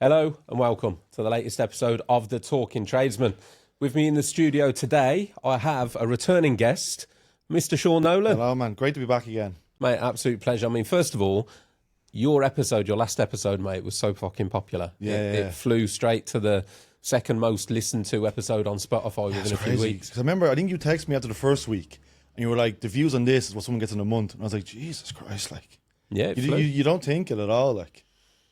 Hello and welcome to the latest episode of The Talking Tradesman. With me in the studio today, I have a returning guest, Mr. Seàn Nolan. Hello, man. Great to be back again. Mate, absolute pleasure. I mean, first of all, your last episode, mate, was so fucking popular. It flew straight to the second most listened to episode on Spotify within a few weeks. 'Cause I remember, I think you texted me after the first week and you were like, the views on this is what someone gets in a month. And I was like, Jesus Christ, like. Yeah, it you, flew. you don't think it at all, like.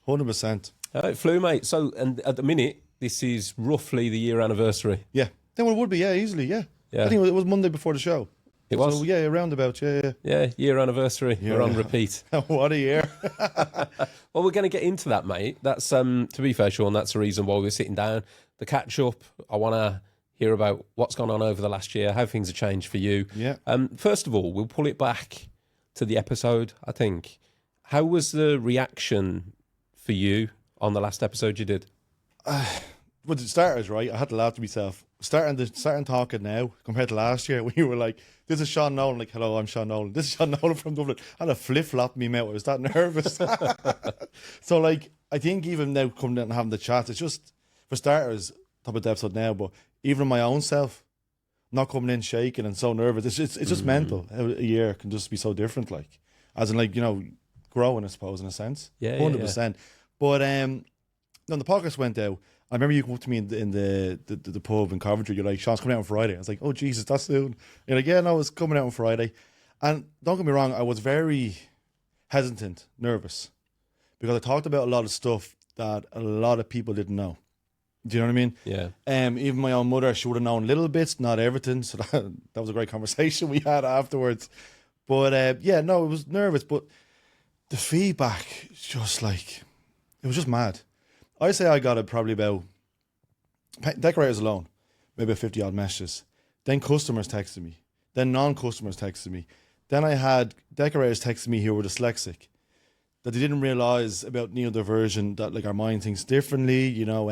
100%. It flew, mate. So, and at the minute, this is roughly the year anniversary. Yeah. Then it would be, easily, yeah. Yeah. I think it was Monday before the show. It was? So, yeah, roundabout, yeah. Yeah, year anniversary. We're on repeat. What a year. Well, we're going to get into that, mate. That's, to be fair, Sean, that's the reason why we're sitting down. The catch up, I want to hear about what's gone on over the last year, how things have changed for you. Yeah. First of all, we'll pull it back to the episode, I think. How was the reaction for you on the last episode you did? Well, the starters, right? I had to laugh to myself. Starting talking now compared to last year when you were like, this is Seàn Nolan. Like, hello, I'm Seàn Nolan. This is Seàn Nolan from Dublin. I had a flip-flop in my mouth. I was that nervous. So, like, I think even now coming in and having the chat, it's just, for starters, top of the episode now, but even my own self, not coming in shaking and so nervous. It's just mental. How a year can just be so different, like. As in, like, you know, growing, I suppose, in a sense. Yeah, 100%. Yeah. But, no, the podcast went out. I remember you come up to me in the pub in Coventry. You're like, Sean's coming out on Friday. I was like, oh, Jesus, that's soon. You're like, yeah, no, it's coming out on Friday. And don't get me wrong, I was very hesitant, nervous, because I talked about a lot of stuff that a lot of people didn't know. Do you know what I mean? Yeah. Even my own mother, she would have known little bits, not everything. So that was a great conversation we had afterwards. But yeah, no, it was nervous. But the feedback, just like, it was just mad. I say I got it probably about, decorators alone, maybe 50 odd messages. Then customers texted me. Then non-customers texted me. Then I had decorators texting me who were dyslexic, that they didn't realise about neurodiversion, that like our mind thinks differently, you know,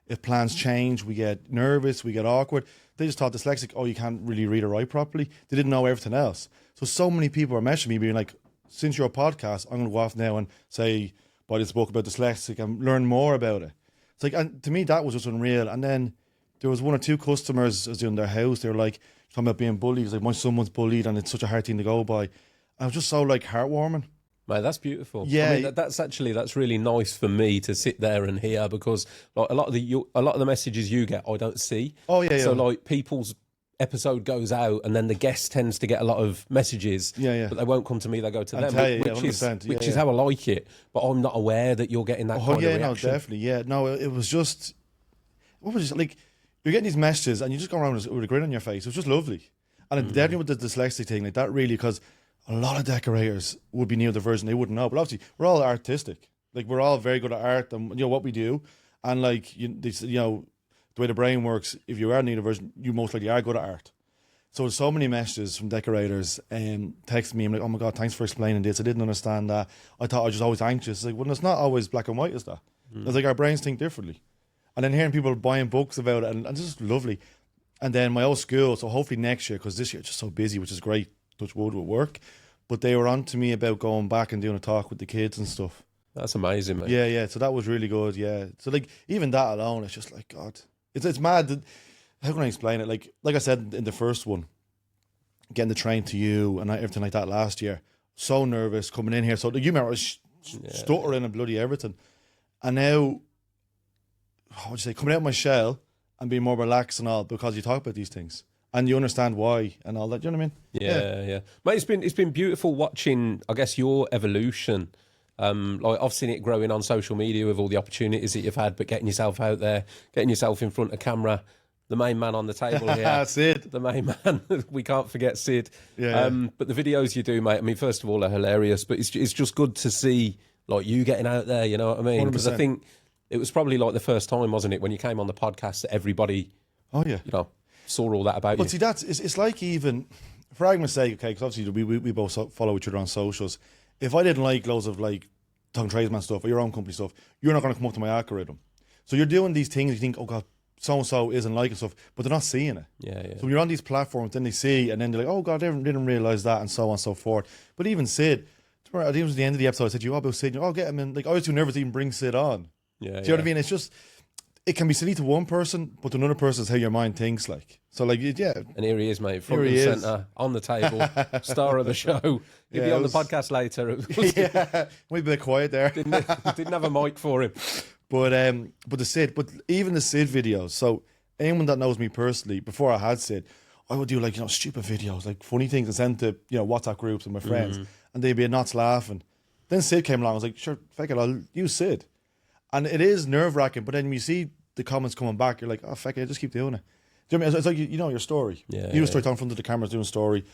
if plans change, we get nervous, we get awkward. They just thought dyslexic, oh, you can't really read or write properly. They didn't know everything else. So many people are messaging me being like, since your podcast, I'm going to go off now and say, by this book about dyslexic and learn more about it. It's like, and to me, that was just unreal. And then there was one or two customers as in their house. They were like, talking about being bullied. It's like, my son was bullied and it's such a hard thing to go by. And it was just so like heartwarming. Mate, that's beautiful. Yeah, I mean, that's really nice for me to sit there and hear, because like a lot of the messages you get, I don't see. Oh yeah. So like people's episode goes out and then the guest tends to get a lot of messages, but they won't come to me, they go to them, which is how I like it, but I'm not aware that you're getting that kind of reaction. No, definitely, yeah. No, it was just, what was it, like, you're getting these messages and you just go around with a grin on your face. It was just lovely. And definitely with the dyslexic thing, like that really, because a lot of decorators would be neurodivergent, they wouldn't know, but obviously we're all artistic. Like, we're all very good at art and, you know, what we do. And like, you know, the way the brain works, if you are neurodivergent, you most likely are good at art. So there's so many messages from decorators text me. I'm like, oh my God, thanks for explaining this. I didn't understand that. I thought I was just always anxious. It's like, well, it's not always black and white, is that? It's like our brains think differently. And then hearing people buying books about it, and it's just lovely. And then my old school, so hopefully next year, because this year it's just so busy, which is great, touch wood with work. But they were on to me about going back and doing a talk with the kids and stuff. That's amazing, mate. Yeah. So that was really good, yeah. So like, even that alone, it's just like, God. It's mad. How can I explain it? Like I said in the first one, getting the train to you and everything like that last year, so nervous coming in here. So you remember I was stuttering and bloody everything. And now, what would you say, coming out of my shell and being more relaxed and all, because you talk about these things and you understand why and all that. You know what I mean? Yeah. Mate, it's been beautiful watching, I guess, your evolution. Like I've seen it growing on social media with all the opportunities that you've had, but getting yourself out there, getting yourself in front of camera, the main man on the table here, Sid, the main man. We can't forget Sid. Yeah. But the videos you do, mate, I mean, first of all, are hilarious, but it's just good to see like you getting out there. You know what I mean? Because I think it was probably like the first time, wasn't it, when you came on the podcast that everybody, you know, saw all that about you. But see, it's like, even for argument's sake, okay, because obviously we both follow each other on socials. If I didn't like loads of like Talking Tradesman stuff or your own company stuff, you're not going to come up to my algorithm. So you're doing these things, you think, oh God, so-and-so isn't liking stuff, but they're not seeing it. Yeah. So when you're on these platforms, then they see, and then they're like, oh God, they didn't realise that, and so on and so forth. But even Sid, I think it was the end of the episode, I said to you, oh, about Sid, get him in. Like, I was too nervous to even bring Sid on. Yeah, Do you know what I mean? It's just, it can be silly to one person, but to another person is how your mind thinks. Like, so, like, yeah. And here he is, mate, front Here he and is. centre, on the table, star of the show. He'll Yeah, be it on was- the podcast later. Yeah, might be a bit quiet there. Didn't have a mic for him. But the Sid, but even the Sid videos. So anyone that knows me personally, before I had Sid, I would do like, stupid videos, like funny things and send to, WhatsApp groups with my friends, and they'd be nuts laughing. Then Sid came along. I was like, sure, fuck it, I'll use Sid. And it is nerve wracking. But then when you see the comments coming back, you're like, oh fuck it, just keep doing it. Do you know what I mean? It's like your story. Yeah, You start in front of the cameras doing a story.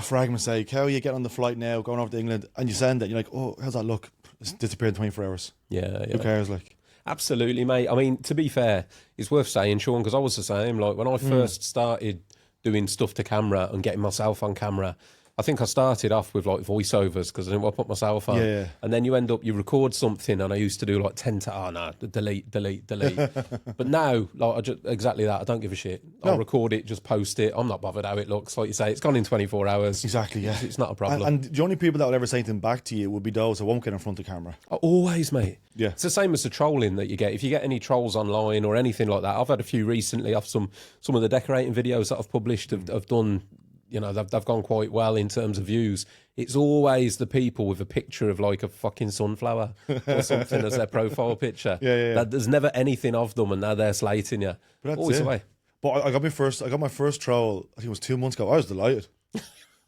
For argument's sake, how you get on the flight now, going over to England, and you send it. You're like, oh, how's that look? It's disappeared in 24 hours. Yeah. Who cares? Like, Absolutely, mate. I mean, to be fair, it's worth saying, Sean, because I was the same. Like, when I first started doing stuff to camera and getting myself on camera, I think I started off with like voiceovers because I didn't want to put myself on. Yeah. And then you record something, and I used to do like 10 to, oh no, delete. But now, like, exactly that. I don't give a shit. I'll record it, just post it. I'm not bothered how it looks. Like you say, it's gone in 24 hours. exactly, yeah. It's not a problem. And the only people that will ever say anything back to you would be those that won't get in front of the camera. Always, mate. Yeah. It's the same as the trolling that you get. If you get any trolls online or anything like that, I've had a few recently off some of the decorating videos that I've published have done, they've gone quite well in terms of views. It's always the people with a picture of like a fucking sunflower or something as their profile picture. Yeah. There's never anything of them, and now they're slating you. But that's Always it. the way. But I got my first troll, I think it was 2 months ago. I was delighted. I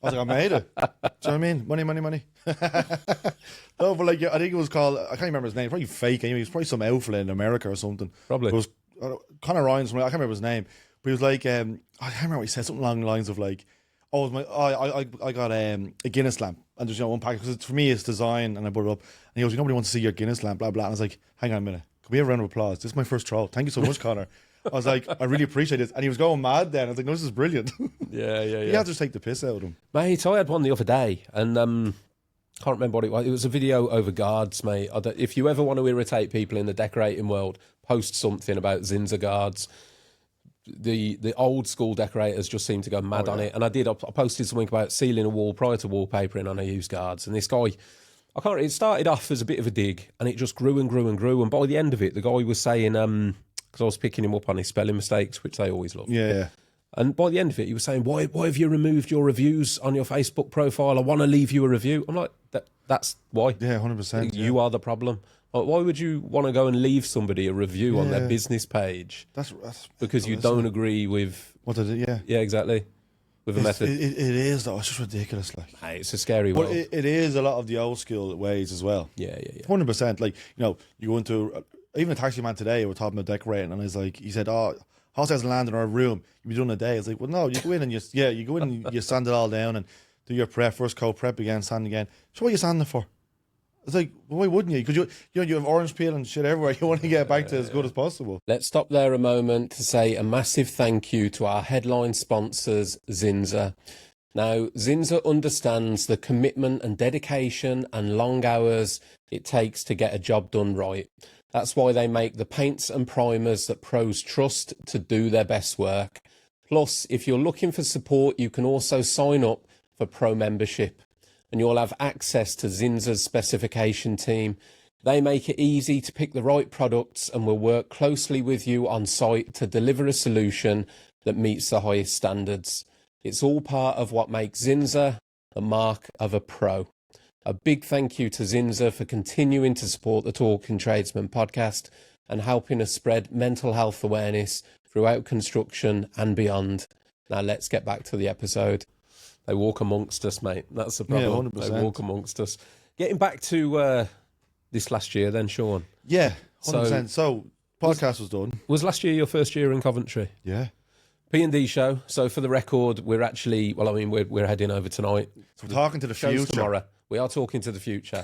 was like, I made it. Do you know what I mean? Money. No, but like, I think it was called, I can't remember his name, probably fake anyway. He was probably some outfit in America or something. Probably. It was Connor Ryan's, I can't remember his name. But he was like, I can't remember what he said, something along the lines of like, I got a Guinness lamp, and there's one package, because for me it's design, and I put it up, and he goes, nobody wants to see your Guinness lamp, blah blah. And I was like, hang on a minute, can we have a round of applause? This is my first troll. Thank you so much, Connor. I was like, I really appreciate it. And he was going mad then. I was like, no, this is brilliant. Yeah. You have to just take the piss out of him. Mate, I had one the other day, and can't remember what it was. It was a video over guards, mate. If you ever want to irritate people in the decorating world, post something about Zinza guards. The old school decorators just seem to go mad on it. And I posted something about sealing a wall prior to wallpapering, and I used guards. And this guy, it started off as a bit of a dig, and it just grew and grew and grew. And by the end of it, the guy was saying, because I was picking him up on his spelling mistakes, which they always love. Yeah. And by the end of it, he was saying, why have you removed your reviews on your Facebook profile? I want to leave you a review. I'm like, that's why. Yeah, 100%. You are the problem. Like, why would you want to go and leave somebody a review on their business page? That's because you don't agree with what did it? Yeah, exactly. With a method. It is though. It's just ridiculous. Like, Hey, it's a scary but world. it is a lot of the old school ways as well. Yeah. 100%. Like, you go into even a taxi man today. We're talking about decorating, and he said, "Oh, house hasn't landed in our room. You'll be doing a day." It's like, well, no, you go in and you go in and you sand it all down and do your prep, first coat, prep again, sand again. So what are you sanding for? It's like, well, why wouldn't you? Because you have orange peel and shit everywhere. You want to get back to as good as possible. Let's stop there a moment to say a massive thank you to our headline sponsors, Zinza. Now, Zinza understands the commitment and dedication and long hours it takes to get a job done right. That's why they make the paints and primers that pros trust to do their best work. Plus, if you're looking for support, you can also sign up for pro membership, and you'll have access to Zinza's specification team. They make it easy to pick the right products and will work closely with you on site to deliver a solution that meets the highest standards. It's all part of what makes Zinza the mark of a pro. A big thank you to Zinza for continuing to support the Talking Tradesman podcast and helping us spread mental health awareness throughout construction and beyond. Now let's get back to the episode. They walk amongst us, mate. That's the problem. Yeah, 100%. They walk amongst us. Getting back to this last year then, Sean. Yeah, 100%. So podcast was done. Was last year your first year in Coventry? Yeah. P&D show. So for the record, we're actually, we're heading over tonight. So we're talking to the Show's future. tomorrow. We are talking to the future.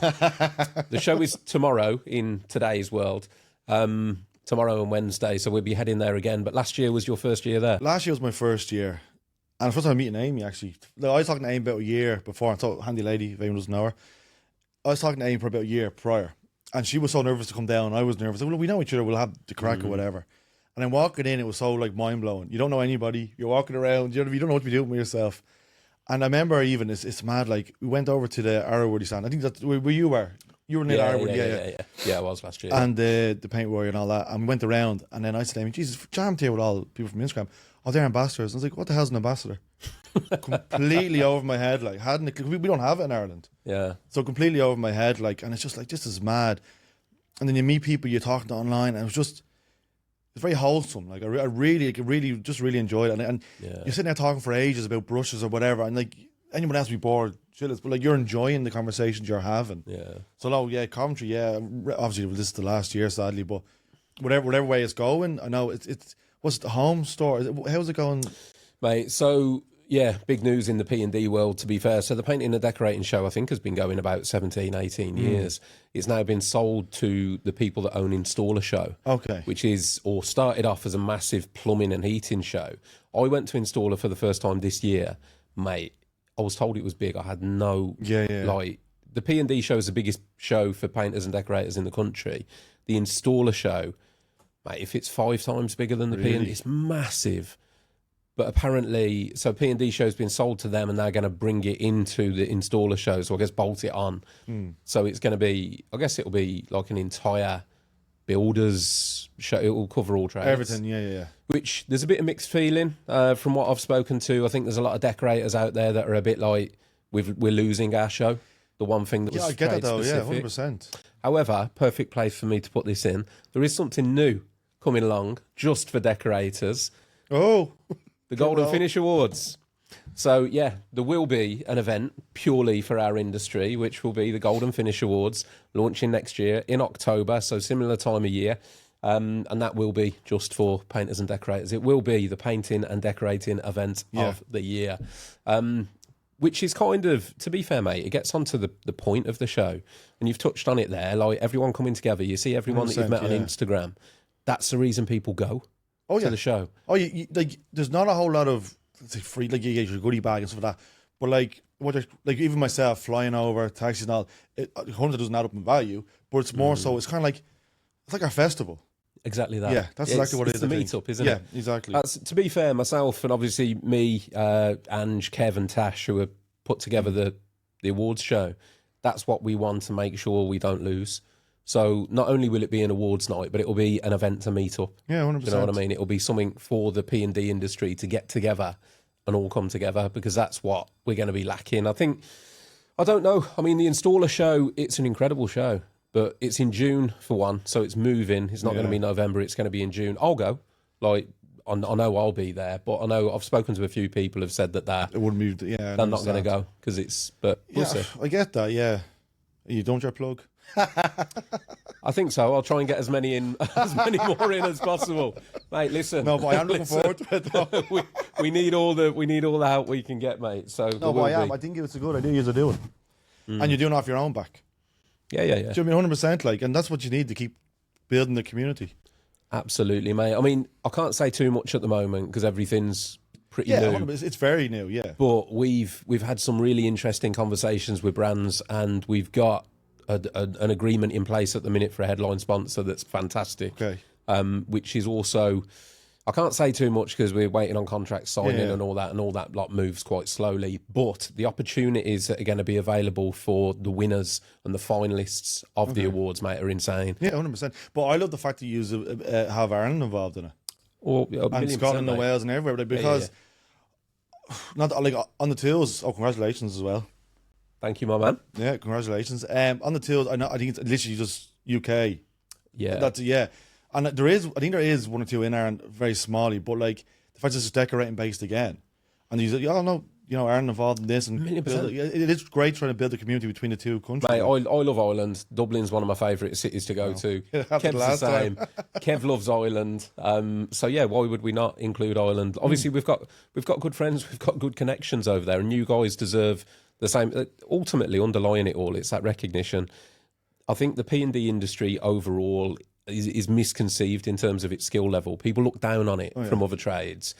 The show is tomorrow in today's world. Tomorrow and Wednesday, so we'll be heading there again. But last year was your first year there. Last year was my first year. And the first time I'm meeting Amy, actually. I was talking to Amy about a year before. I thought, handy lady, if anyone doesn't know her. I was talking to Amy for about a year prior. And she was so nervous to come down. I was nervous. Well, we know each other. We'll have the crack or whatever. And then walking in, it was so like mind-blowing. You don't know anybody. You're walking around. You don't know what to be doing with yourself. And I remember even, it's mad, like, we went over to the Arrowwoody stand. I think that's where you were. You were near Ireland, Yeah, I was last year. And the paint warrior and all that. And we went around, and then I said, "Amy, Jesus, jammed here with all people from Instagram. Oh, they're ambassadors." I was like, "What the hell's an ambassador?" Completely over my head, like we don't have it in Ireland. Yeah. So completely over my head, like, and it's just like, this is mad. And then you meet people you're talking to online, and it's very wholesome. Like I really enjoyed it. And you're sitting there talking for ages about brushes or whatever, and like anyone else be bored, shitless, but like you're enjoying the conversations you're having. Yeah. So Coventry, obviously this is the last year, sadly, but whatever way it's going, I know it's what's the home store? How's it going, mate? So yeah, big news in the P&D world, to be fair. So the painting and decorating show, I think, has been going about 17, 18 years. It's now been sold to the people that own Installer Show. Okay. Which started off as a massive plumbing and heating show. I went to Installer for the first time this year, mate. I was told it was big. I had no... Like, the P&D show is the biggest show for painters and decorators in the country. The Installer Show, mate, if it's 5 times bigger than the P&D, it's massive. But apparently, so P&D show's been sold to them, and they're going to bring it into the Installer Show, so I guess bolt it on. So it's going to be, I guess it'll be like an entire builders show. It will cover all trades. Everything, yeah. Which, there's a bit of mixed feeling from what I've spoken to. I think there's a lot of decorators out there that are a bit like, we're losing our show. The one thing that was I get that though, specific. 100%. However, perfect place for me to put this in. There is something new coming along just for decorators. Oh, the Golden Finish Awards. So, yeah, there will be an event purely for our industry, which will be the Golden Finish Awards, launching next year in October, so similar time of year. And that will be just for painters and decorators. It will be the painting and decorating event of the year. Which is kind of, to be fair, mate, it gets onto the point of the show. And you've touched on it there, like everyone coming together. You see everyone that you've met on Instagram. That's the reason people go to the show. Oh, like there's not a whole lot of free, like you get your goodie bag and stuff like that. But like even myself flying over, taxis and all, 100 doesn't add up in value, but it's more so, it's kind of like, it's like our festival. Exactly that. Yeah, that's exactly what it is. It's the meet-up, isn't it? Yeah, exactly. To be fair, myself and obviously me, Ange, Kev and Tash, who have put together the awards show, that's what we want to make sure we don't lose. So not only will it be an awards night, but it will be an event to meet up. Yeah, 100%. You know what I mean? It will be something for the P&D industry to get together and all come together, because that's what we're going to be lacking. I don't know. I mean, the Installer Show, it's an incredible show. But it's in June for one, so it's moving. It's not going to be November. It's going to be in June. I'll go. Like, I know I'll be there, but I know I've spoken to a few people who've said that it wouldn't be. Yeah, they're not going to go because it's. But we'll see. I get that. Yeah, you don't your plug. I think so. I'll try and get as many more in as possible, mate. Listen. No, but I am looking forward to it. we need all the help we can get, mate. So no, but I am. I think it's a good idea you're doing, and you're doing it off your own back. Yeah. Do you know what I mean? 100%, like, and that's what you need to keep building the community. Absolutely, mate. I mean, I can't say too much at the moment because everything's pretty new. 100%. It's very new, yeah. But we've had some really interesting conversations with brands, and we've got an agreement in place at the minute for a headline sponsor that's fantastic. Okay. Which is also, I can't say too much because we're waiting on contract signing and all that lot moves quite slowly. But the opportunities that are going to be available for the winners and the finalists of the awards, mate, are insane. Yeah, 100%. But I love the fact that you have Ireland involved in it. And Scotland and Wales and everywhere, because not like on the tools. Oh, congratulations as well. Thank you, my man. Yeah, congratulations. On the tools, I think it's literally just UK. Yeah, that's and I think there is one or two in Ireland, very smally, but like the fact that it's decorating based again, and you know, Ireland involved in this, and it is great trying to build a community between the two countries. Mate, I love Ireland. Dublin's one of my favourite cities to go to. Kev's the same. Kev loves Ireland. So yeah, why would we not include Ireland? Obviously, we've got good friends, we've got good connections over there, and you guys deserve the same. Ultimately, underlying it all, it's that recognition. I think the P&D industry overall is misconceived in terms of its skill level. People look down on it from other trades.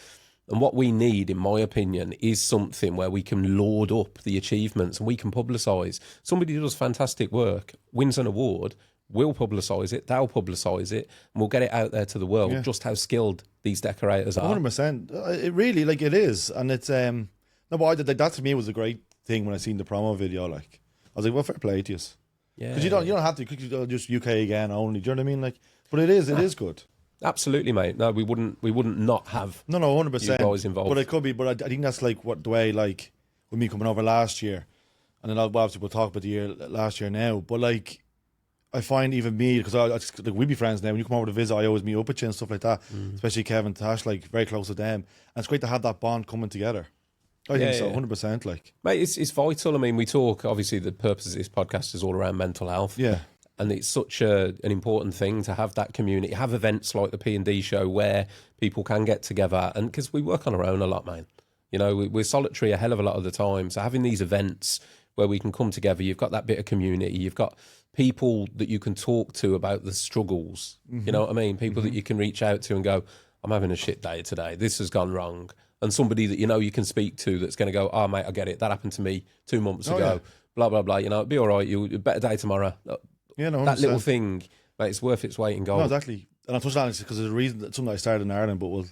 And what we need, in my opinion, is something where we can laud up the achievements and we can publicise. Somebody who does fantastic work, wins an award, we'll publicise it, they'll publicise it, and we'll get it out there to the world, just how skilled these decorators are. 100%. It really, like, it is. And it's, no, but that to me was a great thing when I seen the promo video. Like, I was like, well, fair play to you. Yeah. Because you don't have to. You could do just UK again only. Do you know what I mean? Like, but it is good. Absolutely, mate. No, we wouldn't not have No, 100%. you guys involved. But it could be. But I think that's like the way, like, with me coming over last year, and then obviously we'll talk about the year last year now. But like, I find even me, because like we be friends now. When you come over to visit, I always meet up with you and stuff like that. Especially Kevin, Tash, like very close with them. And it's great to have that bond coming together. I think so, 100%. Like, mate, it's vital. I mean, we talk. Obviously, the purpose of this podcast is all around mental health. yeah. And it's such an important thing to have that community, have events like the P&D show where people can get together. And because we work on our own a lot, man. You know, we're solitary a hell of a lot of the time. So having these events where we can come together, you've got that bit of community, you've got people that you can talk to about the struggles. You know what I mean? People that you can reach out to and go, I'm having a shit day today. This has gone wrong. And somebody that you know you can speak to that's going to go, oh, mate, I get it. That happened to me 2 months ago. Yeah. Blah, blah, blah. You know, it'll be all right. You'll better day tomorrow. Yeah, no, 100%. That little thing, mate, it's worth its weight in gold. No, exactly. And I touched on it because there's a reason that something I started in Ireland, but we'll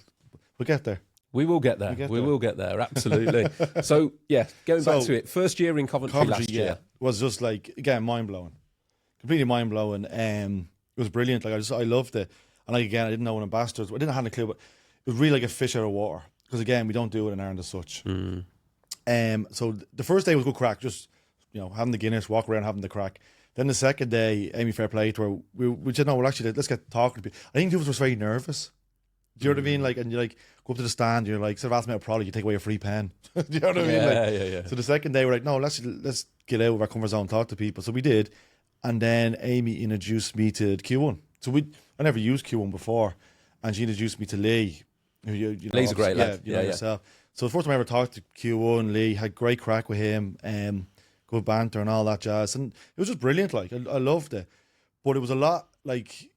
get there. We will get there. We will get there, absolutely. So, yeah, going back to it. First year in Coventry last year. Was just like, again, mind-blowing. Completely mind-blowing. It was brilliant. Like, I loved it. And like, again, I didn't know what Ambassadors, I didn't have a clue, but it was really like a fish out of water. Because again, we don't do it in Ireland as such. So the first day was good crack, just, you know, having the Guinness, walk around having the crack. Then the second day, Amy, fair play to her, we said, no, well, actually, let's get talking to people. I think people were very nervous. Do you know what I mean? Like, and you like go up to the stand, you're like, instead of asking me a product, you take away your free pen. Do you know what I mean? Yeah. So the second day, we're like, no, let's get out of our comfort zone, talk to people. So we did. And then Amy introduced me to Q1. So I never used Q1 before. And she introduced me to Lee. You know, Lee's a great lad. You know yourself. So the first time I ever talked to Q1, Lee, had great crack with him, good banter and all that jazz. And it was just brilliant. Like, I loved it. But it was a lot, like,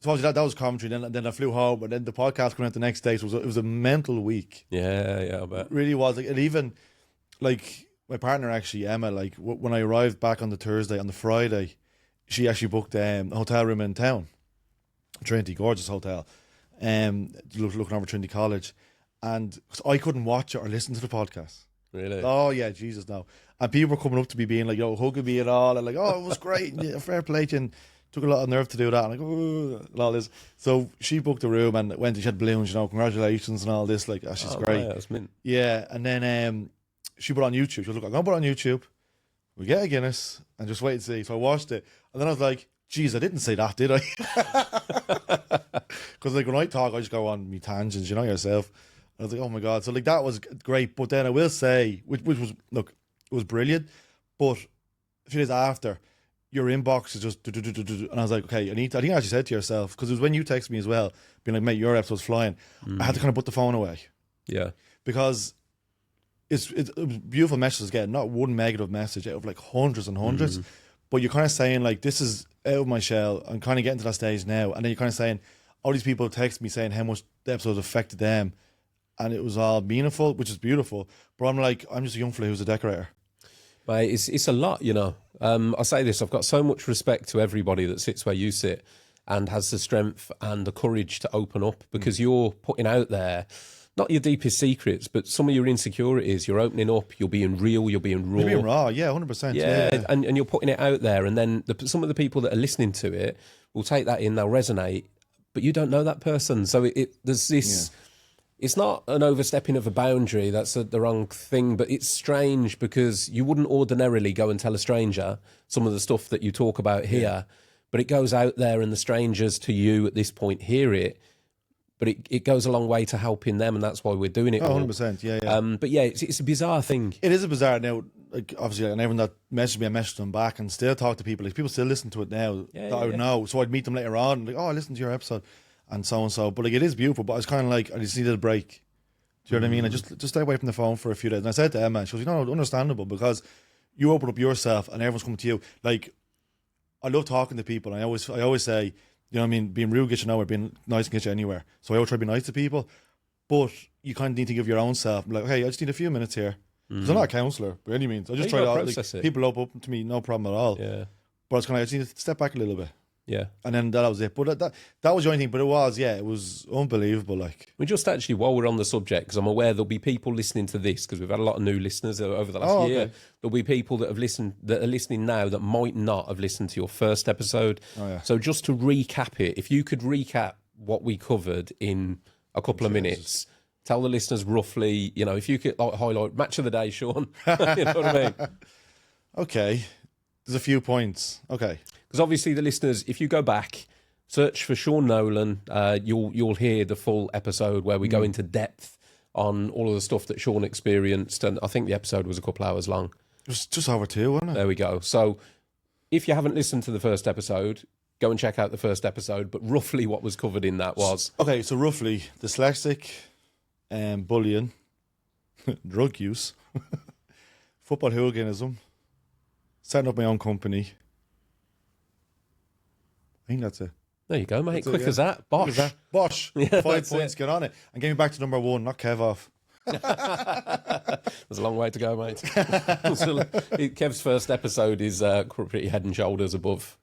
so obviously that was commentary. Then I flew home, and then the podcast came out the next day. So it was a mental week. Yeah, I bet. It really was. Like, and even, like, my partner, actually, Emma, like, when I arrived back on the Thursday, on the Friday, she actually booked a hotel room in town. Trinity, gorgeous hotel. Looking over Trinity College. And I couldn't watch it or listen to the podcast. Really? Oh, yeah, Jesus, no. And people were coming up to me being like, yo, hugging me and all. And like, oh, it was great. And, fair play to you. And took a lot of nerve to do that. And like, oh, and all this. So she booked a room and went, she had balloons, you know, congratulations and all this. Like, oh, she's great. Yeah, that's mint. Yeah. And then she put on YouTube. She was like, I'm going to put it on YouTube. We get a Guinness and just wait and see. So I watched it. And then I was like, geez, I didn't say that, did I? Because like when I talk, I just go on me tangents, you know yourself. I was like, oh my God. So like that was great. But then I will say, which was, look, it was brilliant. But a few days after, your inbox is just, and I was like, okay, I think I actually said to yourself, because it was when you texted me as well, being like, mate, your episode's flying. I had to kind of put the phone away. Yeah. Because it was beautiful messages again, not one negative message out of like hundreds and hundreds. But you're kind of saying like, this is out of my shell. I'm kind of getting to that stage now. And then you're kind of saying, all these people text me saying how much the episode affected them. And it was all meaningful, which is beautiful. But I'm like, I'm just a young fella who's a decorator. Mate, it's a lot, you know. I say this, I've got so much respect to everybody that sits where you sit and has the strength and the courage to open up, because you're putting out there, not your deepest secrets, but some of your insecurities. You're opening up, you're being real, you're being raw. You're being raw, yeah, 100%. Yeah. And you're putting it out there, and then some of the people that are listening to it will take that in, they'll resonate, but you don't know that person. So there's this... Yeah. It's not an overstepping of a boundary, that's the wrong thing, but it's strange because you wouldn't ordinarily go and tell a stranger some of the stuff that you talk about here, but it goes out there and the strangers to you at this point hear it, but it goes a long way to helping them, and that's why we're doing it. Oh, 100%, yeah. But yeah, it's a bizarre thing. It is a bizarre now, like obviously, and everyone that messaged me, I messaged them back and still talk to people. Like people still listen to it now I would know, so I'd meet them later on, like, oh, I listened to your episode. And so. But like, it is beautiful, but I was kind of like, I just needed a break. Do you know what I mean? I just stay away from the phone for a few days. And I said to Emma, and she goes, understandable, because you open up yourself and everyone's coming to you. Like, I love talking to people. And I always say, you know what I mean, being rude gets you nowhere, being nice can get you anywhere. So I always try to be nice to people. But you kind of need to give your own self, like, hey, I just need a few minutes here. Because I'm not a counsellor by any means. I just try to, like, people open up to me, no problem at all. Yeah. But it's kind of, I just need to step back a little bit. Yeah. And then that was it. But that was the only thing. But it was unbelievable. Like, We just actually, while we're on the subject, because I'm aware there'll be people listening to this, because we've had a lot of new listeners over the last year. Okay. There'll be people that are listening now that might not have listened to your first episode. Oh, yeah. So just to recap it, if you could recap what we covered in a couple of minutes, tell the listeners roughly, if you could highlight match of the day, Sean. You know what I mean? okay, there's a few points. Okay. Because obviously the listeners, if you go back, search for Seàn Nolan, you'll hear the full episode where we go into depth on all of the stuff that Sean experienced. And I think the episode was a couple hours long. It was just over 2, wasn't it? There we go. So if you haven't listened to the first episode, go and check out the first episode. But roughly what was covered in that was... Okay, so roughly dyslexic, bullying, drug use, football hooliganism, setting up my own company. I think that's it. There you go, mate. That's Quick it, as that. Bosh. Look at that. Bosh. Yeah, 5 points, get on it. And get me back to number 1, knock Kev off. There's a long way to go, mate. Kev's first episode is pretty head and shoulders above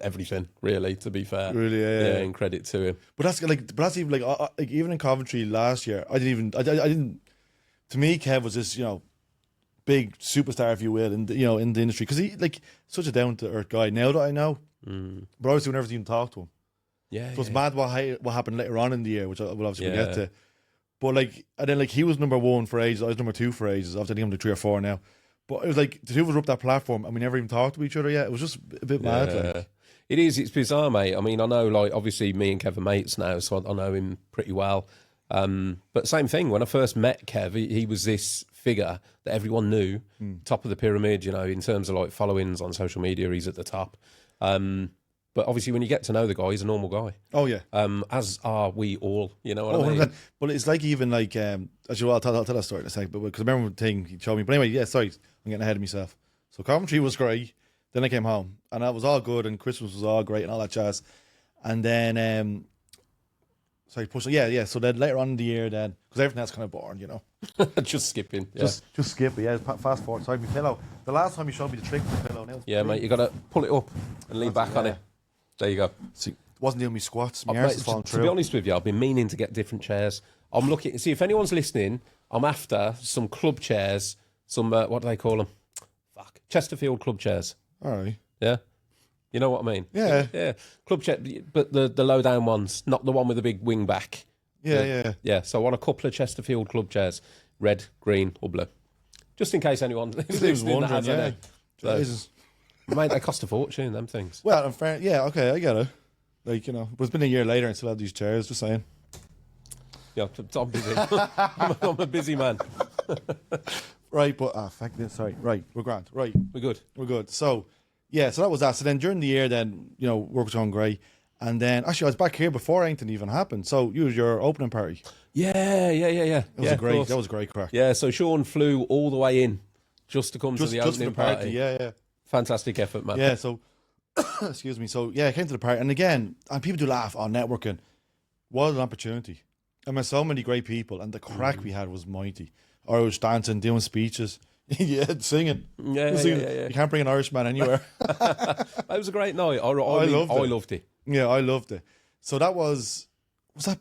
everything, really, to be fair. Really, yeah. And credit to him. But that's even like even in Coventry last year, I didn't. To me, Kev was this big superstar, if you will, in the industry, because he such a down to earth guy. Now that I know, but I was doing everything to talk to him. Yeah, So it's mad what happened later on in the year, which I will obviously get to. But and then he was number 1 for ages, I was number 2 for ages. Obviously, I think I'm the 3 or 4 now. But it was like the two of us were up that platform and we never even talked to each other yet. It was just a bit mad. Like. It is. It's bizarre, mate. I mean, I know, obviously, me and Kev are mates now, so I know him pretty well. But same thing. When I first met Kev, he was this figure that everyone knew, top of the pyramid. In terms of followings on social media, he's at the top. But obviously, when you get to know the guy, he's a normal guy. Oh yeah. As are we all. You know what I mean? But it's even actually, I'll tell that story in a second. But because I remember the thing he showed me. But anyway, yeah. Sorry, I'm getting ahead of myself. So Coventry was great. Then I came home, and that was all good, and Christmas was all great, and all that jazz. And then, yeah. So then later on in the year, because everything else kind of boring, Just skipping. Yeah. Just skip it. Yeah, fast forward. Sorry, my pillow. The last time you showed me the trick with the pillow. Now yeah, mate. You got to pull it up and lean back on it. There you go. See, wasn't doing me squats. My arse is falling through. To be honest with you, I've been meaning to get different chairs. I'm looking. See, if anyone's listening, I'm after some club chairs. Some what do they call them? Chesterfield club chairs. All right. Yeah. You know what I mean? Yeah. Yeah. Club chair, but the low down ones, not the one with the big wing back. Yeah. Yeah. So I want a couple of Chesterfield club chairs, red, green, or blue, just in case anyone is listening that has any. So, mate, they cost a fortune, them things. Well, in fair, yeah, okay, I get it. But it's been a year later and still have these chairs, just saying. Yeah, I'm busy. I'm a busy man. Right, but, fuck this, sorry. Right, we're grand. Right. We're good. So, yeah, so that was that. So then during the year, work was going great. And then, actually, I was back here before anything even happened. So, you was your opening party. Yeah. That was a great crack. Yeah, so Sean flew all the way in just to come to the opening party. Yeah. Fantastic effort, man. Yeah, so, excuse me. So, yeah, I came to the party. And again, people do laugh on networking. What an opportunity. I met so many great people. And the crack we had was mighty. Irish dancing, doing speeches. Yeah, singing. Yeah. You can't bring an Irishman anywhere. It was a great night. I loved it. Yeah, I loved it. So that was that?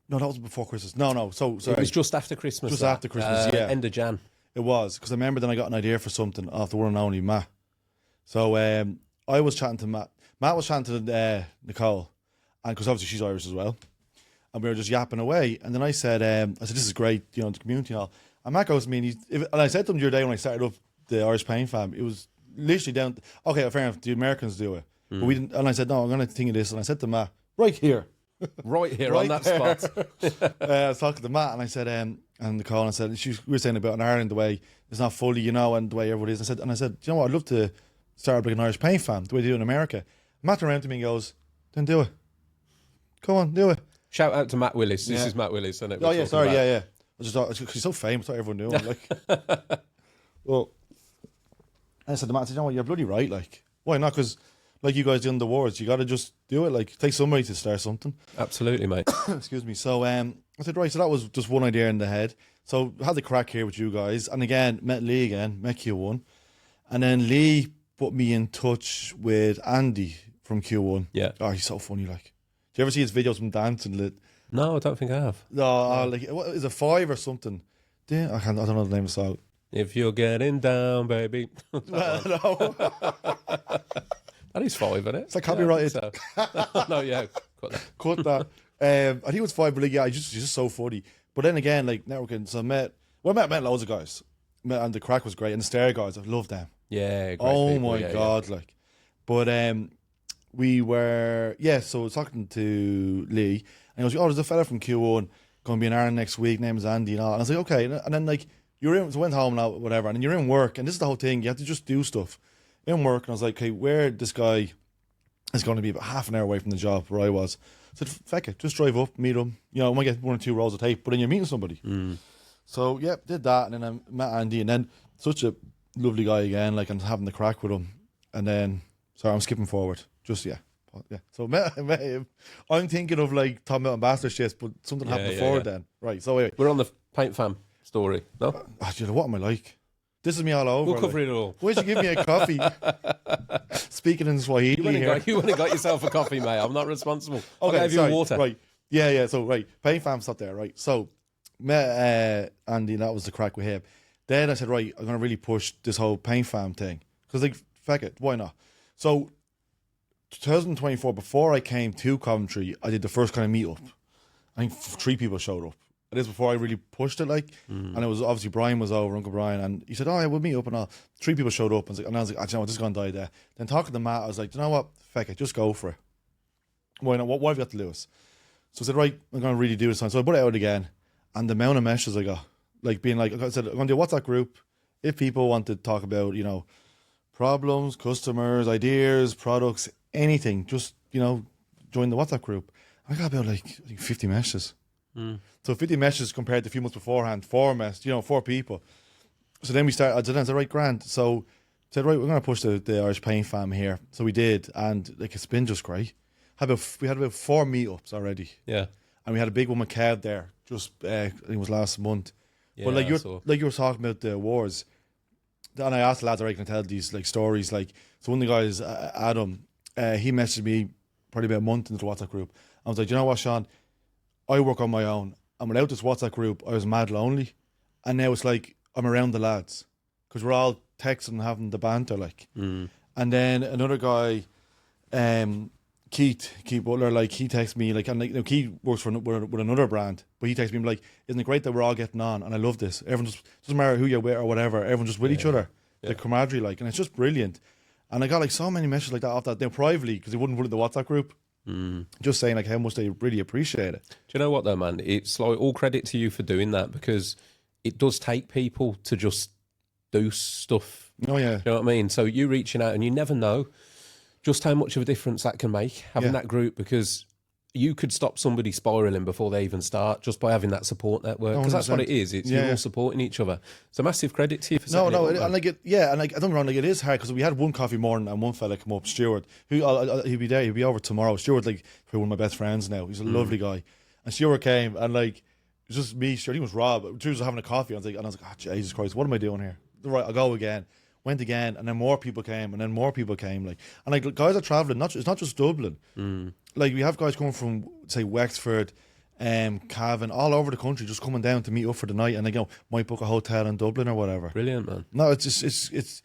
No, that was before Christmas. No. So sorry. It was just after Christmas. Just after Christmas, yeah. End of Jan. It was, because I remember then I got an idea for something off the one and only Matt. So I was chatting to Matt. Matt was chatting to Nicole, and because obviously she's Irish as well. And we were just yapping away. And then I said, this is great, the community and all. And Matt goes to me, and I said to him the other day when I started up the Irish Pain Fam, it was literally down. Okay, fair enough. The Americans do it, but we didn't. And I said, no, I'm going to think of this. And I said to Matt, right here on that spot. I was talking to Matt, and I said, and Nicole, and I said, we were saying about in Ireland the way it's not fully, and the way everybody is. And I said, do you know what? I'd love to start up like an Irish Pain Fam, the way they do in America. Matt turned around to me and goes, then do it. Come on, do it. Shout out to Matt Willis. This is Matt Willis, isn't it? Oh yeah, sorry, yeah. I just thought he's so famous, I thought everyone knew him. Like, well, and I said to Matt, you know what, you're bloody right. Like, why not? Because like you guys do in the wars, you got to just do it. Like, take somebody to start something. Absolutely, mate. Excuse me. So I said, right. So that was just one idea in the head. So I had the crack here with you guys, and again met Lee again, met Q1, and then Lee put me in touch with Andy from Q1. Yeah. Oh, he's so funny. Like, do you ever see his videos from dancing? No, I don't think I have. No, like, what is it, 5 or something? Yeah, I don't know the name of the song. If you're getting down, baby. Well, no. That is 5, isn't it? It's like copyrighted. So. No, yeah. Cut that. Cut that. I think it was 5, but like, yeah, he's just so funny. But then again, like, networking, so I met loads of guys. And the crack was great. And the Stair guys, I love them. Yeah, great Oh people, my God, like. But we were, so I was talking to Lee, and he goes, oh, there's a fella from Q1 going to be in Ireland next week, name is Andy and all. And I was like, okay. And then, like, you're in, so I went home now, whatever, and then you're in work, and this is the whole thing, you have to just do stuff. In work, and I was like, okay, where this guy is going to be about half an hour away from the job where I was. I said, feck it, just drive up, meet him. You know, I might get 1 or 2 rolls of tape, but then you're meeting somebody. So, yeah, did that, and then I met Andy, and then such a lovely guy again, like, and having the crack with him. And then, sorry, I'm skipping forward. Just, yeah. So, met him. I'm thinking of, like, talking about ambassadorships, but something happened before then. Right, so anyway. We're on the Paint Fam story, no? You know, what am I like? This is me all over. We'll cover it all. Why don't you give me a coffee? Speaking in Swahili You went and got yourself a coffee, mate. I'm not responsible. Okay, I'll give you water. Right. Yeah. So, right. Paint Fam stopped there, right? So, met Andy, and that was the crack with him. Then I said, right, I'm going to really push this whole Paint Fam thing. Because, like, feck it, why not? So, 2024, before I came to Coventry, I did the first kind of meet-up. I think 3 people showed up. It is before I really pushed it, like, and it was obviously Brian was over, Uncle Brian, and he said, oh, yeah, we'll meet up and all. 3 people showed up, and I was like, you know what, this is going to die there. Then talking to Matt, I was like, you know what, feck it, just go for it. Why not? What have you got to lose? So I said, right, I'm going to really do this time. So I put it out again, and the amount of messages I got, like being like, I said, I'm going to do a WhatsApp group. If people want to talk about, you know, problems, customers, ideas, products, anything, just, you know, join the WhatsApp group. I got about like 50 messages. So 50 messages compared to a few months beforehand, 4 people. So then we started, I said, right, grand. So I said, right, we're going to push the Irish Paint Fam here. So we did, and like it's been just great. We had about 4 meetups already. Yeah. And we had a big one with Kev there, just I think it was last month. Yeah, but like you were talking about the wars, and I asked the lads, I can tell these like stories. Like, so one of the guys, Adam, he messaged me probably about a month into the WhatsApp group. I was like, you know what, Sean? I work on my own, and without this WhatsApp group, I was mad lonely. And now it's like I'm around the lads because we're all texting and having the banter, like. And then another guy, Keith Butler, like he texts me, like, and like, you know, Keith works with another brand, but he texts me like, "Isn't it great that we're all getting on?" And I love this. Everyone just doesn't matter who you're with or whatever. Everyone just with each other, the camaraderie, like, and it's just brilliant. And I got like so many messages like that off that now privately because they wouldn't put it in the WhatsApp group. Just saying like how much they really appreciate it. Do you know what though, man? It's like all credit to you for doing that because it does take people to just do stuff. Oh yeah. Do you know what I mean? So you reaching out and you never know just how much of a difference that can make, having that group, because you could stop somebody spiraling before they even start just by having that support network. Because that's what it is. It's you're all supporting each other. It's a massive credit to you for setting it up, and like and like I don't get me wrong, like it is hard because we had one coffee morning and one fella come up, Stuart, who he'll be there, he'll be over tomorrow. Stuart, like one of my best friends now. He's a lovely guy, and Stuart came and like it was just me, Stuart. He was Rob. Stuart was having a coffee. I was like, oh Jesus Christ, what am I doing here? Right, I'll go again. Went again, and then more people came, and then more people came. Like, and like guys are traveling. It's not just Dublin. Like we have guys coming from say Wexford, Cavan, all over the country, just coming down to meet up for the night, and they might book a hotel in Dublin or whatever. Brilliant, man. No, it's just it's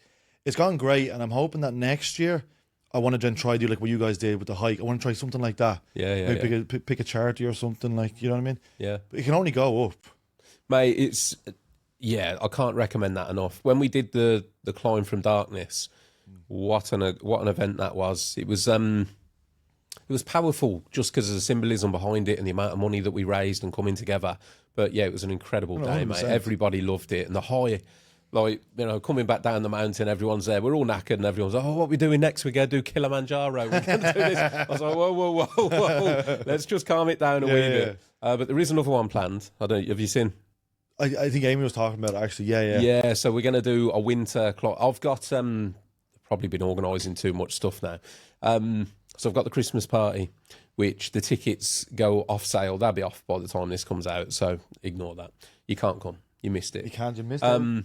gone great, and I'm hoping that next year I want to then try do like what you guys did with the hike. I want to try something like that. Yeah. Maybe pick a charity or something, like, you know what I mean? Yeah. But it can only go up, mate. It's. Yeah, I can't recommend that enough. When we did the climb from darkness, what an event that was. It was powerful just because of the symbolism behind it and the amount of money that we raised and coming together. But yeah, it was an incredible day, 100%. Mate. Everybody loved it, and the high, like, you know, coming back down the mountain, everyone's there. We're all knackered, and everyone's like, "Oh, what are we doing next? We're going to do Kilimanjaro. We're going to do this." I was like, "Whoa! Let's just calm it down a wee bit." But there is another one planned. I don't. Have you seen? I think Amy was talking about it, actually. Yeah, so we're going to do a winter clock. I've got probably been organising too much stuff now. So I've got the Christmas party, which the tickets go off sale. They'll be off by the time this comes out, so ignore that. You can't come. You missed it. You missed it.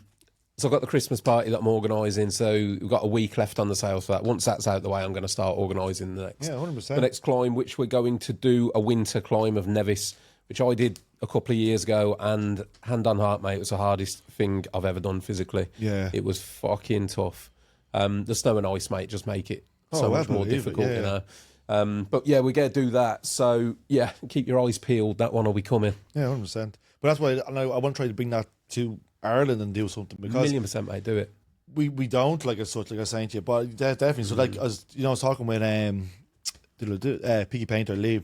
So I've got the Christmas party that I'm organising. So we've got a week left on the sales for that. Once that's out the way, I'm going to start organising the next, 100%. the next climb, which we're going to do a winter climb of Nevis, which I did a couple of years ago. And hand on heart, mate, it was the hardest thing I've ever done physically. Yeah. It was fucking tough. The snow and ice, mate, just make it so much more difficult, you know. But yeah, we're going to do that. So yeah, keep your eyes peeled. That one will be coming. Yeah, 100%. But that's why I want to try to bring that to Ireland and do something, because 1,000,000%, mate, do it. we don't, like as such, like I was saying to you, but definitely. So like, as you know, I was talking with Piggy Painter, Lee.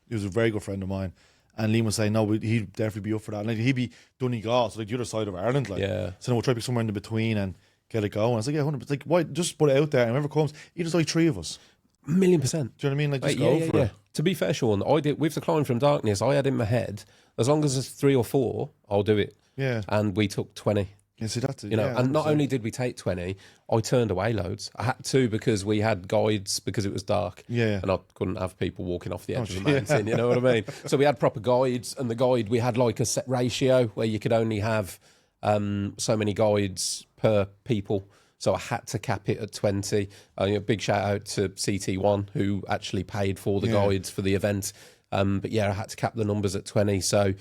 He was a very good friend of mine, and Liam was saying no, he'd definitely be up for that. And like, he'd be Donegal, so like the other side of Ireland, like. Yeah. So we'll try to pick somewhere in the between and get it going. I was like, yeah, 100%. Like, why just put it out there, and whoever comes, even like 3 of us. 1,000,000%. Do you know what I mean? Like, just go for it. To be fair, Sean, I did with the Climb from Darkness. I had in my head, as long as there's 3 or 4, I'll do it. Yeah. And we took 20. Yeah, see, that's it. You know, yeah, and not 100%. only did we take 20, I turned away loads. I had to, because we had guides, because it was dark. Yeah. And I couldn't have people walking off the edge of the mountain, you know what I mean? So we had proper guides, and the guide, we had like a set ratio where you could only have so many guides per people. So I had to cap it at 20. A big shout out to CT1, who actually paid for the guides for the event. But yeah, I had to cap the numbers at 20. So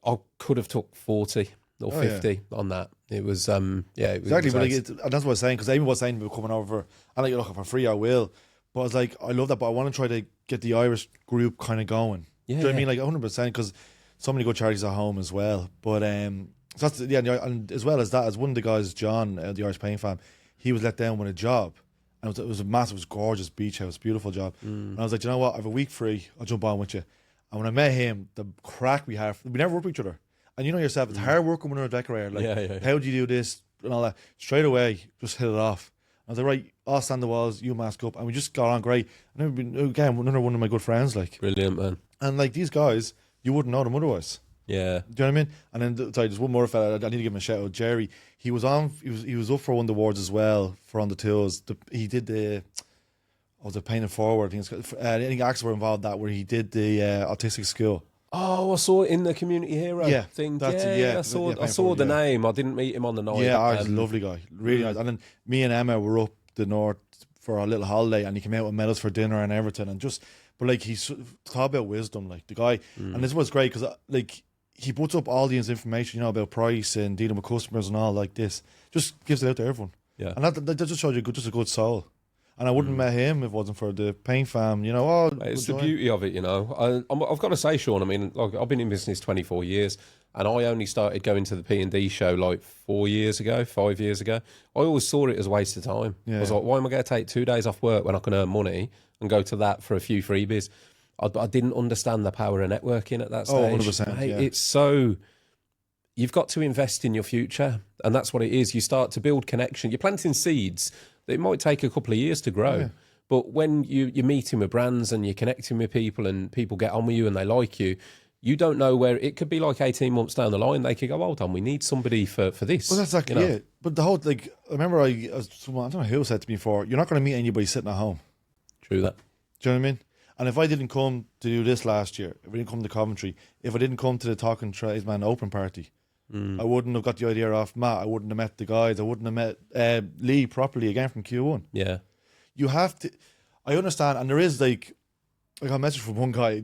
I could have took 40 or 50 on that. It was, it was Exactly, but like, nice. and that's what I was saying, because Amy was saying about coming over, and like, look, for free I will. But I was like, I love that, but I want to try to get the Irish group kind of going. Yeah, Do you know what I mean? Like 100%, because so many good charities at home as well. But so that's, and as well as that, as one of the guys, John, the Irish Pain Fam, he was let down with a job. And it was a massive, it was gorgeous beach house, beautiful job. And I was like, you know what, I have a week free, I'll jump on with you. And when I met him, the crack we had, we never worked with each other. And you know yourself, it's hard working when you're a decorator. Like, how do you do this and all that? Straight away, just hit it off. I was like, right, I'll stand the walls, you mask up, and we just got on great. And then, again, another one of my good friends, like. Brilliant, man. And like these guys, you wouldn't know them otherwise. Yeah. Do you know what I mean? And then, sorry, there's one more fella, I need to give him a shout out, Jerry. He was up for one of the awards as well for On the Tools. He did the Painted Forward. I think Axel were involved in that, where he did the autistic school. Oh, I saw it in the community hero thing. That's yeah, it, yeah. I saw the name. I didn't meet him on the night. Yeah, he's a lovely guy, really nice. And then me and Emma were up the north for our little holiday, and he came out with medals for dinner and everything. And but like, he's talk about wisdom, like the guy. And this was great, because like, he puts up all the information, about price and dealing with customers and all like this. Just gives it out to everyone. Yeah, and that just shows you just a good soul. And I wouldn't have met him if it wasn't for the Pain Fam, it's the beauty of it, I've got to say, Sean, I mean, like, I've been in business 24 years, and I only started going to the P&D show like 5 years ago. I always saw it as a waste of time. I was like, why am I going to take 2 days off work when I can earn money and go to that for a few freebies? I didn't understand the power of networking at that stage. 100%, Mate, it's so... You've got to invest in your future, and that's what it is. You start to build connection. You're planting seeds that it might take a couple of years to grow. Yeah. But when you're meeting with brands and you're connecting with people, and people get on with you and they like you, you don't know where it could be. Like 18 months down the line, they could go, hold on, we need somebody for this. Well, that's exactly it. But the whole, like, I remember I don't know who said to me before, you're not going to meet anybody sitting at home. True that. Do you know what I mean? And if I didn't come to do this last year, if I didn't come to Coventry, if I didn't come to the Talking Tradesman Open Party, I wouldn't have got the idea off Matt. I wouldn't have met the guys. I wouldn't have met Lee properly again from Q1. Yeah. You have to... I understand, and there is like... I got a message from one guy.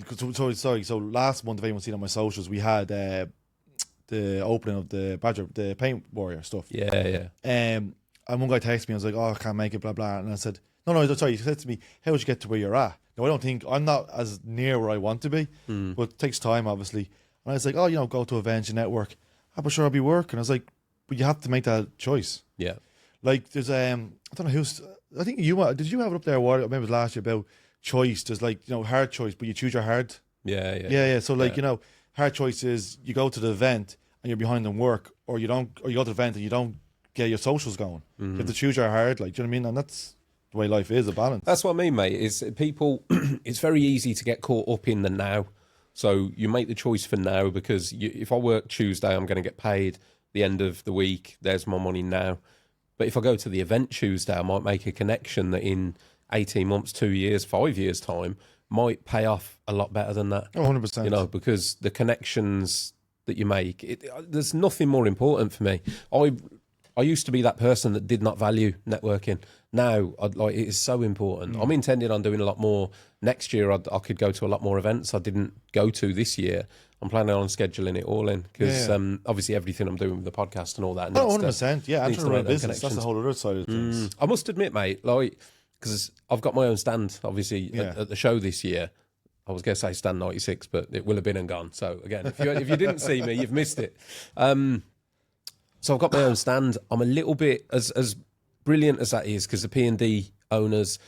So last month, if anyone's seen on my socials, we had the opening of the Paint Warrior stuff. Yeah. And one guy texted me, I was like, I can't make it, blah, blah. And I said, no, sorry. He said to me, how would you get to where you're at? Now, I don't think... I'm not as near where I want to be, but it takes time, obviously. And I was like, go to events and network. But sure, I'll be working. I was like, but you have to make that choice. Yeah. Like, there's I don't know who's... I think did you have it up there? Maybe it was last year, about choice. There's like, hard choice, but you choose your hard. Yeah. So like, hard choice is you go to the event and you're behind on work, or you go to the event and you don't get your socials going. You have to choose your hard. Like, do you know what I mean? And that's the way life is, a balance. That's what I mean, mate. Is people? It's very easy to get caught up in the now. So you make the choice for now, because if I work Tuesday, I'm going to get paid the end of the week. There's my money now. But if I go to the event Tuesday, I might make a connection that in 18 months, 2 years, 5 years' time might pay off a lot better than that. 100%. Because the connections that you make, there's nothing more important for me. I used to be that person that did not value networking. Now, it is so important. I'm intending on doing a lot more next year. I could go to a lot more events I didn't go to this year. I'm planning on scheduling it all in because obviously everything I'm doing with the podcast and all that. Oh, 100%. Yeah, I'm trying to run a business. That's the whole other side of things. I must admit, mate, because I've got my own stand, obviously, at the show this year. I was going to say stand 96, but it will have been and gone. So, again, if you didn't see me, you've missed it. So I've got my own stand. I'm a little bit, as brilliant as that is, because the P&D owners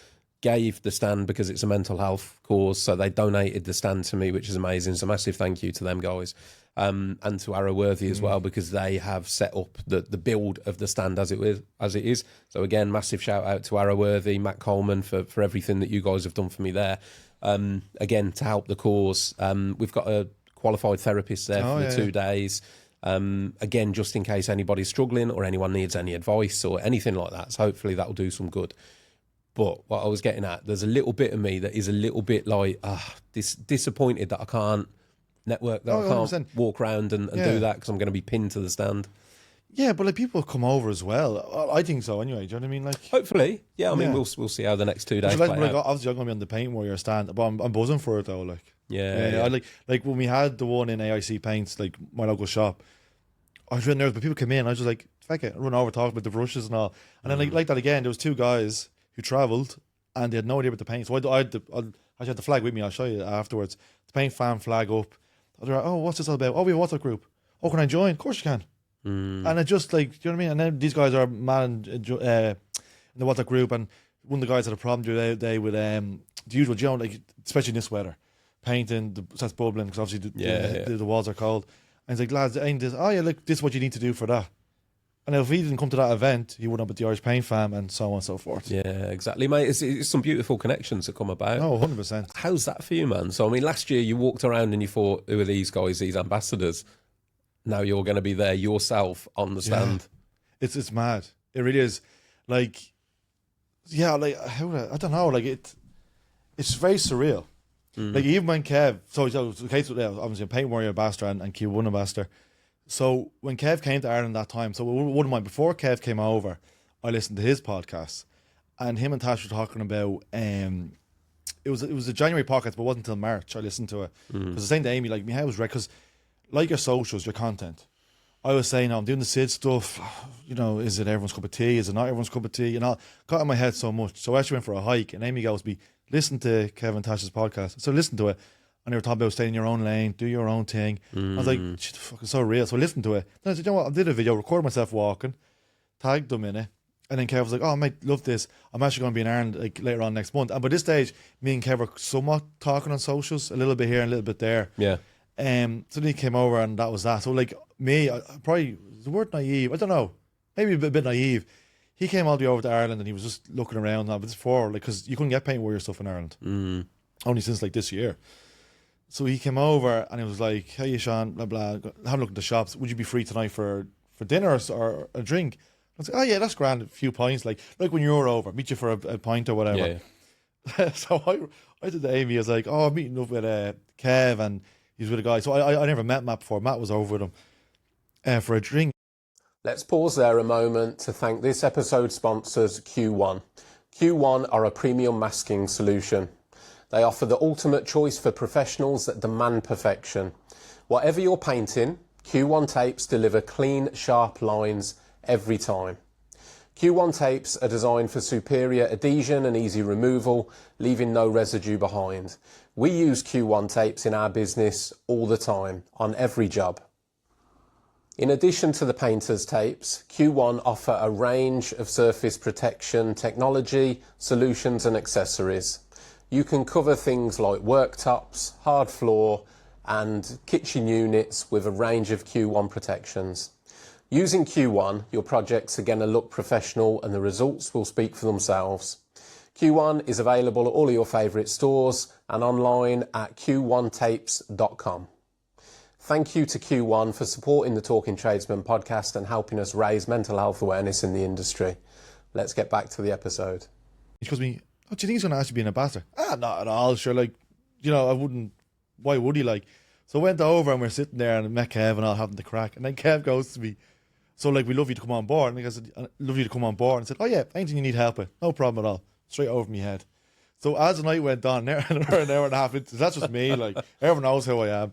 gave the stand because it's a mental health cause, so they donated the stand to me, which is amazing. So massive thank you to them guys, and to Arrowworthy as well, because they have set up the build of the stand as it is. So again, massive shout out to Arrowworthy, Matt Coleman for everything that you guys have done for me there. Again, to help the cause, we've got a qualified therapist there for the 2 days. Again, just in case anybody's struggling or anyone needs any advice or anything like that. So hopefully that will do some good. But what I was getting at, there's a little bit of me that is a little bit like disappointed that I can't network, that I can't 100%. walk around and do that because I'm going to be pinned to the stand. Yeah, but people come over as well. I think so anyway. Do you know what I mean? Hopefully. Yeah, I mean, we'll see how the next 2 days play out. Obviously, I'm going to be on the Paint Warrior stand, but I'm buzzing for it though. Yeah. I when we had the one in AIC Paints, my local shop, I was really nervous, but people came in, I was just like, fuck it, run over, talk about the brushes and all. And then like that again, there was 2 guys who travelled and they had no idea about the paint. So I had the flag with me, I'll show you afterwards. The paint fan flag up. I was like, oh, what's this all about? Oh, we have a WhatsApp group. Oh, can I join? Of course you can. And it just do you know what I mean? And then these guys are man in the WhatsApp group, and one of the guys had a problem the other day with the usual, especially in this weather, painting, starts bubbling because obviously the walls are cold. And he's like, lads, ain't this? Oh yeah, this is what you need to do for that. And if he didn't come to that event, he wouldn't have the Irish Paint Fam and so on and so forth. Yeah, exactly, mate. It's some beautiful connections that come about. Oh, 100%. How's that for you, man? So, I mean, last year you walked around and you thought, who are these guys, these ambassadors? Now you're going to be there yourself on the stand. Yeah. It's mad. It really is. I don't know. It's very surreal. Even when Kev, the case with obviously a Paint Warrior ambassador and Q1 ambassador. So when Kev came to Ireland that time, so one of mine before Kev came over, I listened to his podcast, and him and Tash were talking about it was a January podcast, but it wasn't until March I listened to it because I was saying to Amy my head was right because your socials, your content. I was saying, I'm doing the Sid stuff. Is it everyone's cup of tea? Is it not everyone's cup of tea? Got in my head so much. So I actually went for a hike, and Amy goes to me, listen to Kevin Tash's podcast. So listen to it. And they were talking about staying in your own lane, do your own thing. I was like, shit, fuck, it's so real. So I listened to it. Then I said, you know what? I did a video, recorded myself walking, tagged them in it. And then Kev was like, oh, mate, love this. I'm actually going to be in Ireland later on next month. And by this stage, me and Kev were somewhat talking on socials, a little bit here and a little bit there. Yeah. So then he came over and that was that. So me, I probably, the word naive, I don't know, maybe a bit naive. He came all the way over to Ireland and he was just looking around. But it's because you couldn't get Paint Warrior stuff in Ireland. Only since this year. So he came over and he was like, hey, Seán, blah, blah, have a look at the shops. Would you be free tonight for dinner or a drink? I was like, oh, yeah, that's grand. A few pints. Like when you're over, meet you for a pint or whatever. Yeah. So I did to Amy. I was like, oh, I'm meeting up with Kev and he's with a guy. So I never met Matt before. Matt was over with him for a drink. Let's pause there a moment to thank this episode's sponsors, Q1. Q1 are a premium masking solution. They offer the ultimate choice for professionals that demand perfection. Whatever you're painting, Q1 tapes deliver clean, sharp lines every time. Q1 tapes are designed for superior adhesion and easy removal, leaving no residue behind. We use Q1 tapes in our business all the time, on every job. In addition to the painter's tapes, Q1 offer a range of surface protection technology, solutions and accessories. You can cover things like worktops, hard floor and kitchen units with a range of Q1 protections. Using Q1, your projects are going to look professional and the results will speak for themselves. Q1 is available at all of your favourite stores and online at q1tapes.com. Thank you to Q1 for supporting the Talking Tradesman podcast and helping us raise mental health awareness in the industry. Let's get back to the episode. He goes to me, oh, do you think he's going to actually be an ambassador? Not at all. Sure, I wouldn't. Why would he? So I went over and we're sitting there and met Kev and all having the crack. And then Kev goes to me, So like, we love you to come on board. And I said, love you to come on board. And I said, oh yeah, anything you need help with, no problem at all. Straight over my head. So as the night went on, an hour and a half into, that's just me. Like, everyone knows who I am.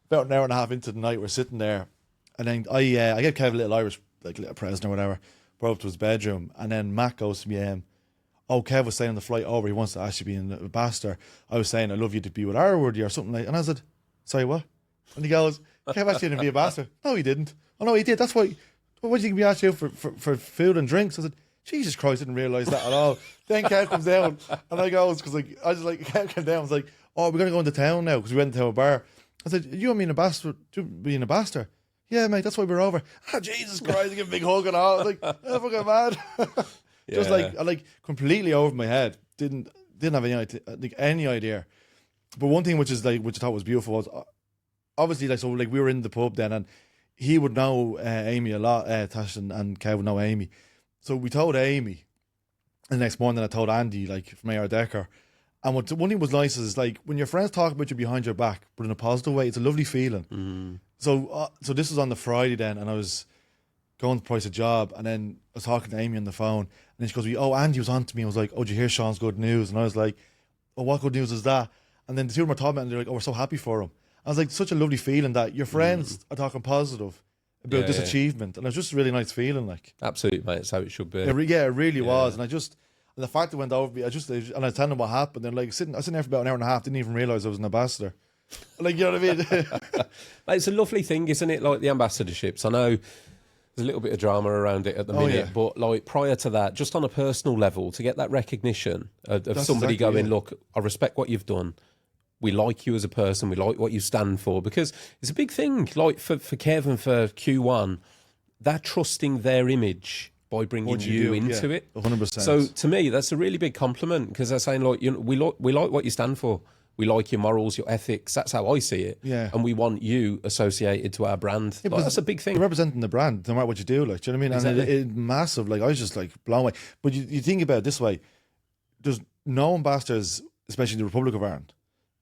About an hour and a half into the night, we're sitting there, and then I gave Kev a little Irish, like little present or whatever. Brought up to his bedroom, and then Matt goes to me, oh, Kev was saying on the flight over, he wants to actually be an ambassador. I was saying, I love you to be with our word or something like. And I said, sorry, what? And he goes, Kev actually didn't be ambassador. No, he didn't. Oh no, he did. That's why. What did you be asked you for food and drinks? I said, Jesus Christ, I didn't realise that at all. Then Kev comes down, and I goes, because like, I just like, Kev came down, I was like, oh, we're going to go into town now, because we went to a bar. I said, you want me an ambassador? Do you be an ambassador? Yeah, mate, that's why we're over. Oh, Jesus Christ, I give a big hug and all. I was like, oh, fucking mad. Just like, I like completely over my head. Didn't have any idea. But one thing which I thought was beautiful was, obviously, like, so like, we were in the pub then, and he would know Amy a lot, Tash and Kev would know Amy. So we told Amy, and the next morning I told Andy, like, from AR Decker. And one thing was nice is, like, when your friends talk about you behind your back, but in a positive way, it's a lovely feeling. Mm. So this was on the Friday then, and I was going to price a job, and then I was talking to Amy on the phone, and then she goes, oh, Andy was on to me. I was like, oh, did you hear Sean's good news? And I was like, oh, what good news is that? And then the two of them are talking about it, and they're like, oh, we're so happy for him. I was like, such a lovely feeling that your friends are talking positive about this achievement, and it was just a really nice feeling, like. Absolutely, mate. It's how it should be. It really was, and the fact it went over me, and I was telling them what happened, and like, I was sitting there for about an hour and a half, didn't even realise I was an ambassador. Like, you know what I mean? Mate, it's a lovely thing, isn't it? Like the ambassadorships. I know there's a little bit of drama around it at the minute, but like prior to that, just on a personal level, to get that recognition of somebody going, look, I respect what you've done. We like you as a person. We like what you stand for, because it's a big thing. Like for Kev and for Q1, they're trusting their image by bringing you into it. 100%. So to me, that's a really big compliment, because they're saying, like, you know, we like what you stand for. We like your morals, your ethics. That's how I see it. Yeah. And we want you associated to our brand. Yeah, like, that's a big thing. You're representing the brand, no matter what you do. Like, do you know what I mean? Exactly. And it's massive. Like, I was just like blown away. But you think about it this way: there's no ambassadors, especially in the Republic of Ireland.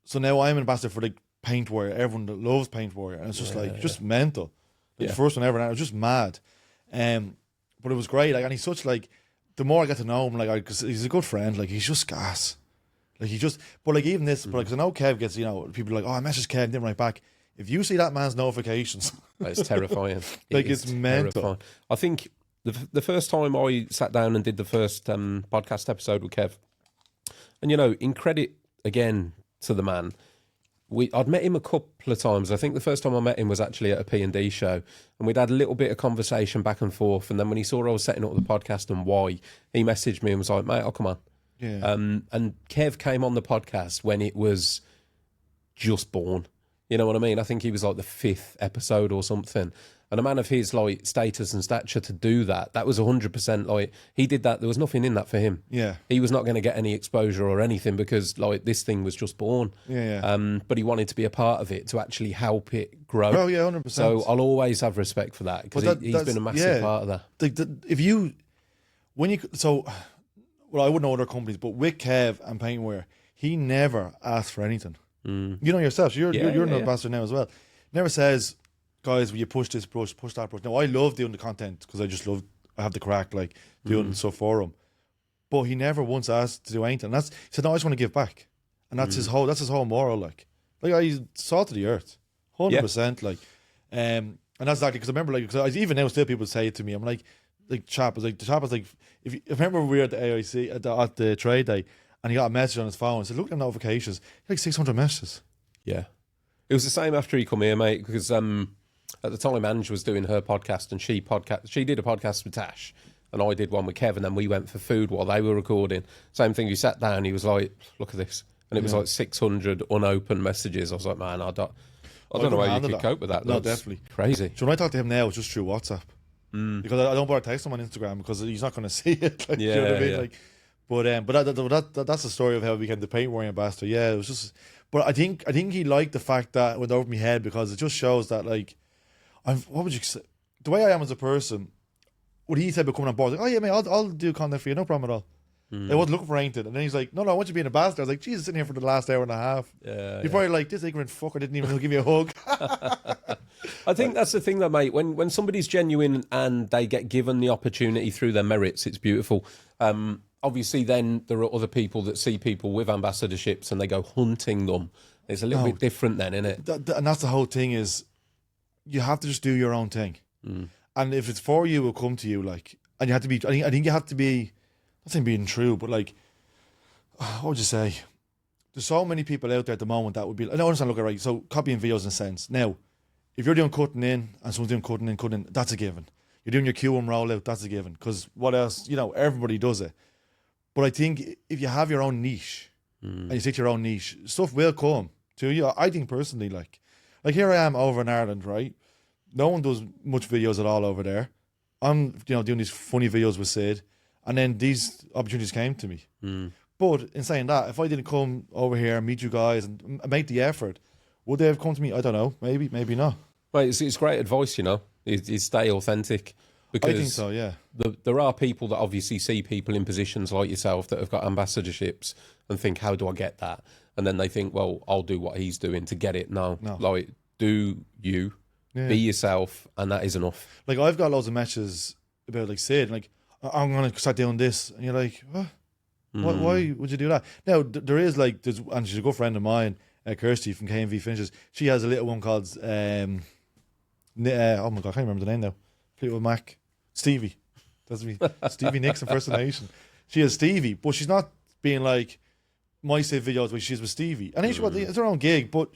So now I'm an ambassador for like Paint Warrior. Everyone that loves Paint Warrior, and it's just just mental. Like, the first one ever, and it was just mad. But it was great. Like, and he's such like. The more I get to know him, like, because he's a good friend. Like, he's just gas. Like, but like, even this, because I know Kev gets, you know, people are like, oh, I messaged Kev, didn't write back. If you see that man's notifications, it's terrifying. Like, it's mental. Terrifying. I think the first time I sat down and did the first podcast episode with Kev, and, you know, in credit again to the man, I'd met him a couple of times. I think the first time I met him was actually at a P&D show, and we'd had a little bit of conversation back and forth. And then when he saw I was setting up the podcast and why, he messaged me and was like, mate, I'll come on. Yeah. And Kev came on the podcast when it was just born. You know what I mean? I think he was like the 5th episode or something. And a man of his like status and stature to do that was 100% like, he did that. There was nothing in that for him. Yeah. He was not going to get any exposure or anything, because like this thing was just born. Yeah. But he wanted to be a part of it to actually help it grow. Oh yeah, 100%. So I'll always have respect for that, because he's been a massive part of that. Well, I wouldn't know other companies, but with Kev and Paintwear, he never asked for anything. You know yourself, so you're an ambassador now as well. Never says, guys, will you push this brush, push that brush. Now, I love doing the content, because I have the crack, like, doing stuff for him. But he never once asked to do anything. He said, no, I just want to give back. And that's his whole moral, like he's salt of the earth. 100%, like. And that's exactly, because I remember, like, because even now still people say it to me, I'm like, chap was like, if you remember we were at the AIC at the trade day, and he got a message on his phone and said, look at the notifications. He had like 600 messages. Yeah. It was the same after he come here, mate, because at the time Ange was doing her podcast, and she did a podcast with Tash, and I did one with Kev, and then we went for food while they were recording. Same thing, he sat down, he was like, look at this. And it was like 600 unopened messages. I was like, man, I don't know how you could cope with that. No, definitely. Crazy. So when I talk to him now, it's just through WhatsApp. Because I don't bother text him on Instagram, because he's not going to see it. Like, you know what I mean? Like, but that's the story of how we became the Paint Warrior ambassador. Yeah, it was just. But I think he liked the fact that it went over my head, because it just shows that, like, what would you say? The way I am as a person, what he said about coming on board, like, oh yeah, mate, I'll do content for you, no problem at all. I wasn't looking for anything. And then he's like, no, I want you to be an ambassador. I was like, Jesus, sitting here for the last hour and a half. You're probably like, this ignorant fucker didn't even give me a hug. I think that's the thing, though, mate. When somebody's genuine and they get given the opportunity through their merits, it's beautiful. Obviously, then there are other people that see people with ambassadorships and they go hunting them. It's a little bit different then, isn't it? And that's the whole thing is, you have to just do your own thing. And if it's for you, it'll come to you. Like, and you have to be, I think you have to be, not saying being true, but like, what would you say? There's so many people out there at the moment that would be, I don't understand, look, right, so copying videos in a sense. Now, if you're doing cutting in and someone's doing cutting in, that's a given. You're doing your Q1 rollout, that's a given. Because what else, everybody does it. But I think if you have your own niche and you stick to your own niche, stuff will come to you. I think personally, like here I am over in Ireland, right? No one does much videos at all over there. I'm, doing these funny videos with Sid, and then these opportunities came to me. But in saying that, if I didn't come over here and meet you guys and make the effort, would they have come to me? I don't know. Maybe not. Right, it's great advice, is stay authentic. Because I think so, yeah. There are people that obviously see people in positions like yourself that have got ambassadorships and think, how do I get that? And then they think, well, I'll do what he's doing to get it. No. Like, do you, be yourself, and that is enough. Like, I've got loads of messages about, like, Sid, like, I'm going to start doing this. And you're like, what? Why would you do that? Now, there is, like, and she's a good friend of mine, Kirsty from KMV Finishes. She has a little one called, oh my God, I can't remember the name now. Fleetwood Mac. Stevie. That's me. Stevie Nicks impersonation. She has Stevie, but she's not being like my Sid videos where she's with Stevie. And it's her own gig, but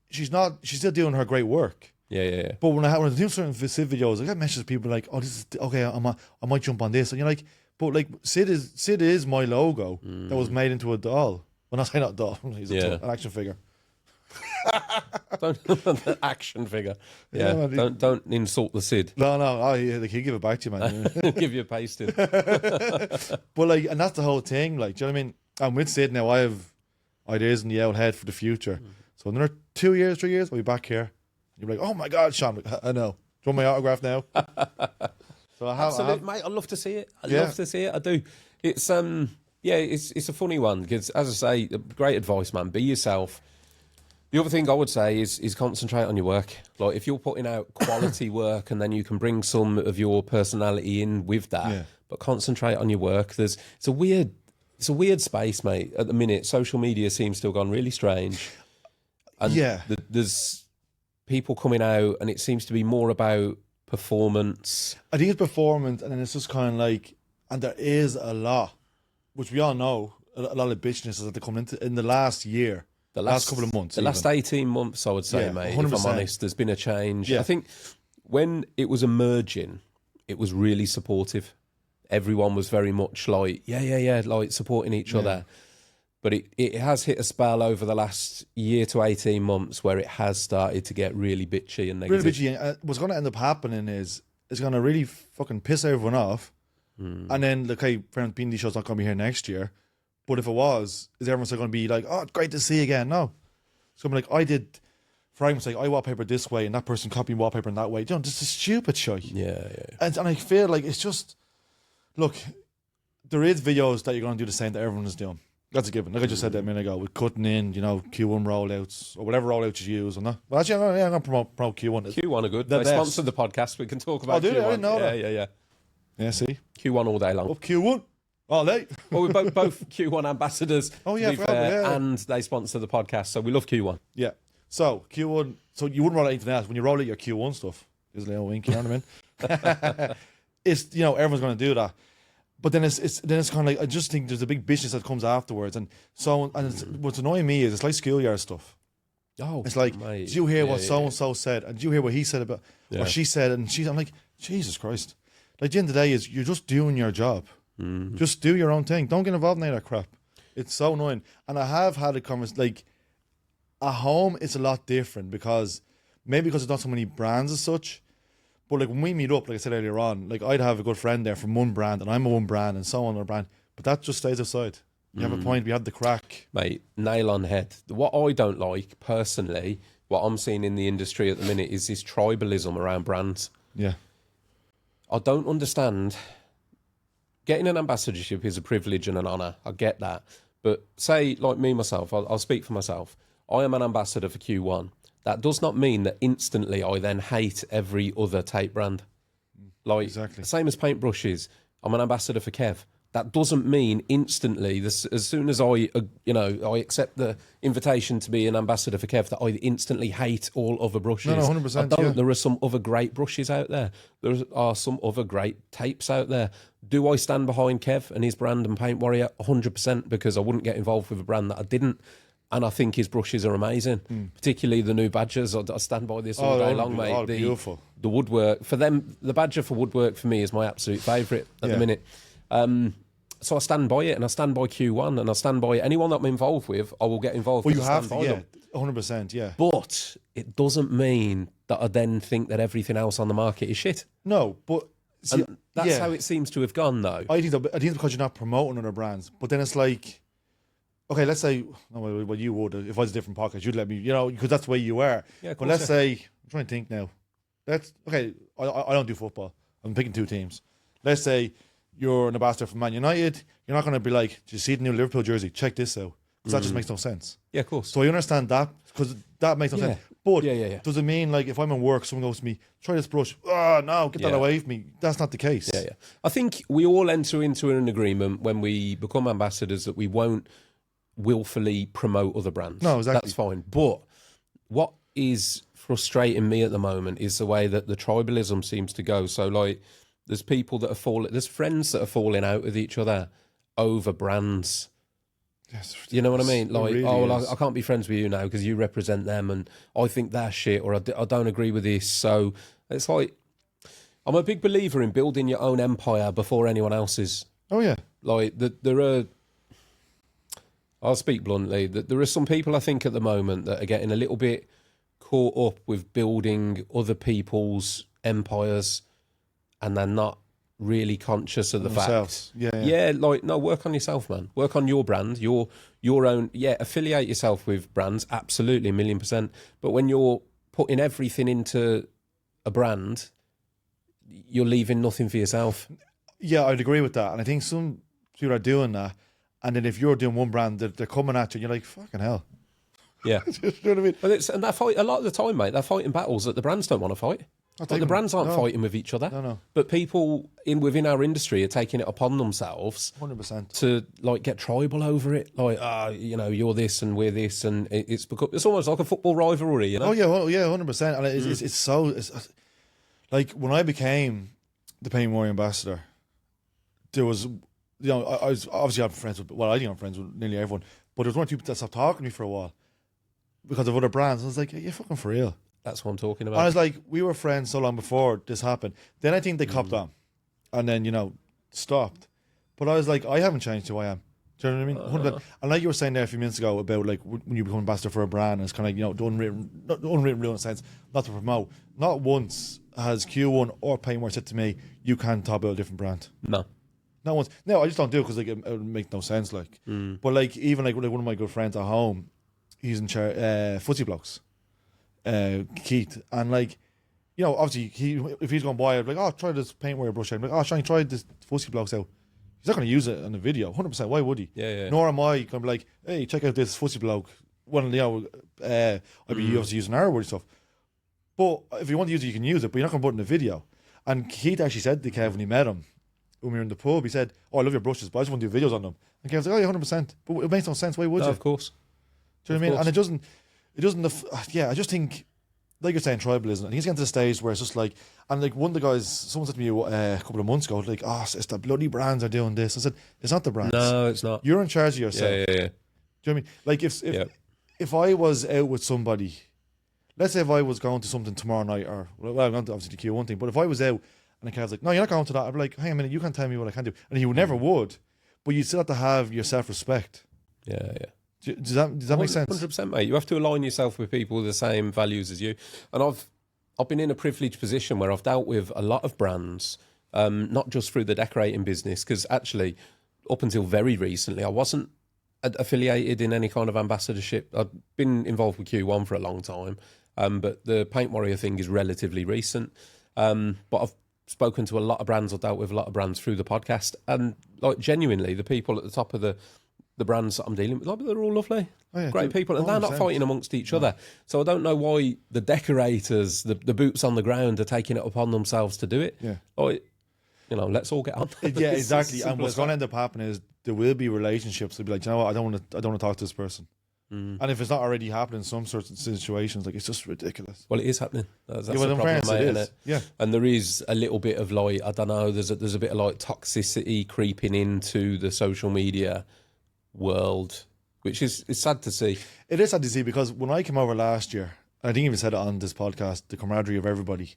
she's still doing her great work. Yeah. But when I do certain Sid videos, I get messages of people like, oh, this is okay, I might jump on this. And you're like, but like Sid is my logo that was made into a doll. Well, not saying not a doll, he's an action figure. Don't action figure. Yeah, don't insult the Sid. No, he'll give it back to you, man. Give you a pasting. But like, and that's the whole thing. Like, do you know what I mean? I'm with Sid now. I have ideas in the out head for the future. So another 2 years, 3 years, I'll be back here. You'll be like, oh my God, Sean, I know. Do you want my autograph now? So Absolutely, mate. I'd love to see it. Love to see it. I do. It's it's a funny one because, as I say, great advice, man. Be yourself. The other thing I would say is concentrate on your work. Like, if you're putting out quality work and then you can bring some of your personality in with that, but concentrate on your work. It's a weird space, mate. At the minute, social media seems to have gone really strange. And there's people coming out and it seems to be more about performance. I think it's performance, and then it's just kind of like, and there is a lot, which we all know, a lot of bitchiness that they come into in the last year. The last couple of months. Last 18 months, I would say, mate, 100%. If I'm honest, there's been a change. Yeah. I think when it was emerging, it was really supportive. Everyone was very much like, like supporting each other. But it has hit a spell over the last year to 18 months where it has started to get really bitchy and negative. Really bitchy. And what's going to end up happening is it's going to really fucking piss everyone off. And then, okay, B&D show's not going to be here next year. But if it was, is everyone still going to be like, oh, it's great to see you again? No. It's going to be like, I did, for argument's sake, I wallpapered this way and that person copied wallpaper in that way. You know, just a stupid shit. Yeah. And I feel like it's just, look, there is videos that you're going to do the same that everyone is doing. That's a given. Like I just said that a minute ago, with cutting in, Q1 rollouts or whatever rollouts you use. Well, actually, I'm going to promote Q1. Q1 are good. They sponsor the podcast. We can talk about Q1. I didn't know that. Yeah. Yeah, see? Q1 all day long. Up Q1. All day. Well, we're both Q1 ambassadors. Oh, yeah, and they sponsor the podcast, so we love Q1. Yeah. So, Q1, so you wouldn't roll out anything else. When you roll out your Q1 stuff, there's a little wink, you know what I mean? It's, everyone's going to do that. But then it's kind of like, I just think there's a big business that comes afterwards. And so, what's annoying me is it's like schoolyard stuff. Oh, it's like, mate. Did you hear what so-and-so said? And did you hear what he said about, or she said? And I'm like, Jesus Christ. Like, the end of the day is you're just doing your job. Just do your own thing. Don't get involved in any of that crap. It's so annoying. And I have had a conversation, like, at home, it's a lot different because there's not so many brands as such. But like when we meet up, like I said earlier on, like I'd have a good friend there from one brand and I'm a one brand and so on a brand. But that just stays aside. You have a point, we have the crack. Mate, nail on head. What I don't like, personally, what I'm seeing in the industry at the minute is this tribalism around brands. Yeah. I don't understand. Getting an ambassadorship is a privilege and an honour. I get that. But say, like me, myself, I'll speak for myself. I am an ambassador for Q1. that does not mean that instantly I then hate every other tape brand. Like, Exactly. same as paintbrushes. I'm an ambassador for Kev. That doesn't mean instantly, as soon as I accept the invitation to be an ambassador for Kev, that I instantly hate all other brushes. No, 100%, I don't. yeah. There are some other great brushes out there. There are some other great tapes out there. Do I stand behind Kev and his brand and Paint Warrior? 100%, because I wouldn't get involved with a brand that I didn't. And I think his brushes are amazing, particularly the new Badgers. I stand by this all day long, mate. Beautiful. The woodwork for them, the Badger for woodwork for me is my absolute favourite at the minute. So I stand by it, and I stand by Q1, and I stand by anyone that I'm involved with. I will get involved. Well, you have to, to, 100%, yeah. But it doesn't mean that I then think that everything else on the market is shit. No, but see, And that's how it seems to have gone, though. I think it's because you're not promoting other brands. But then it's like, okay, let's say, well, you would, if I was a different podcast, you'd let me, because that's the way you are. Yeah, but let's say, I'm trying to think now. Okay, I don't do football. I'm picking two teams. Let's say you're an ambassador for Man United. You're not going to be like, did you see the new Liverpool jersey? Check this out. Because that just makes no sense. Yeah, of course. So I understand that, because that makes no sense. But does it mean, like, if I'm in work, someone goes to me, try this brush. Oh, no, get that away from me. That's not the case. Yeah. I think we all enter into an agreement when we become ambassadors that we won't willfully promote other brands. No, exactly. That's fine. But what is frustrating me at the moment is the way that the tribalism seems to go. So, like, there's people that are there's friends that are falling out with each other over brands. Yes, you know what I mean? Like, really I can't be friends with you now because you represent them, and I think they're shit, or I don't agree with this. So it's like, I'm a big believer in building your own empire before anyone else's. Oh, yeah. Like, I'll speak bluntly, that there are some people I think at the moment that are getting a little bit caught up with building other people's empires, and they're not really conscious of the fact. Yeah, like, no, work on yourself, man. Work on your brand, your own. Yeah, affiliate yourself with brands, absolutely, 1,000,000%. But when you're putting everything into a brand, you're leaving nothing for yourself. Yeah, I'd agree with that. And I think some people are doing that. And then if you're doing one brand, they're coming at you, and you're like, fucking hell. Yeah. You know what I mean? And they fight a lot of the time, mate. They're fighting battles that the brands don't want to fight. Like, the brands aren't fighting with each other. No. But people within our industry are taking it upon themselves 100%. to, like, get tribal over it. Like, you're this and we're this, and it's almost like a football rivalry, you know? Oh, yeah, 100%. And it's so... like, when I became the Paint Warrior ambassador, there was... I was obviously friends with... Well, I think I'm friends with nearly everyone. But there was one or two people that stopped talking to me for a while because of other brands. I was like, you're fucking for real. That's what I'm talking about. And I was like, we were friends so long before this happened. Then I think they copped on and then, stopped. But I was like, I haven't changed who I am. Do you know what I mean? And like you were saying there a few minutes ago about, like, when you become ambassador for a brand, and it's kind of like, the unwritten rule in a sense, not to promote. Not once has Q1 or Paintmore said to me, you can't talk about a different brand. No. Not once. No, I just don't do it because, like, it would make no sense. Like, but like, even like one of my good friends at home, he's in charge, Footsie Blokes, Keith, and like, obviously if he's going by, I'd be like, oh, try this Paint Warrior brush. I'm like, oh, Shane, try this Footsie Blokes out. He's not going to use it in the video, 100%. Why would he? Yeah. Nor am I going to be like, hey, check out this Footsie Bloke. Well, I'd be obviously using our word stuff. But if you want to use it, you can use it. But you're not going to put it in a video. And Keith actually said to Kev when he met him, when we were in the pub, he said, oh, I love your brushes, but I just want to do videos on them. And Kev's like, oh, yeah, 100%. But it makes no sense. Why would you? Of course. Do you know what I mean? And it doesn't, I just think, like you're saying, tribalism. I think it's getting to the stage where it's just like, and like one of the guys, someone said to me a couple of months ago, like, oh, it's the bloody brands are doing this. I said, it's not the brands. No, it's not. You're in charge of yourself. Yeah. Do you know what I mean? Like, if I was out with somebody, let's say if I was going to something tomorrow night, or, well, I'm going to obviously the Q1 thing, but if I was out, and the guy's like, no, you're not going to that. I'd be like, hang a minute, you can't tell me what I can do. And he never would. But you still have to have your self-respect. Yeah. Does that make sense? 100%, mate. You have to align yourself with people with the same values as you. And I've been in a privileged position where I've dealt with a lot of brands, not just through the decorating business, because actually, up until very recently, I wasn't affiliated in any kind of ambassadorship. I've been involved with Q1 for a long time, but the Paint Warrior thing is relatively recent. But I've spoken to a lot of brands, or dealt with a lot of brands through the podcast, and like, genuinely, the people at the top of the the brands that I'm dealing with, like, they're all lovely. Oh, yeah, Great people, and they're not 100%. fighting amongst each other. So I don't know why the decorators, the boots on the ground, are taking it upon themselves to do it. Yeah. Like, you know, let's all get on. Yeah, It's exactly. simple And what's as going to that. end up happening is there will be relationships. They'll be like, you know what, I don't want to talk to this person. And if it's not already happening in some sorts of situations, like, it's just ridiculous. Well, it is happening. That's Yeah, the well, in problem, fairness, mate, it innit? is. Yeah. And there is a little bit of, like, I don't know, there's a bit of, like, toxicity creeping into the social media world, which is sad to see. It is sad to see, because when I came over last year, I think I even said it on this podcast, the camaraderie of everybody.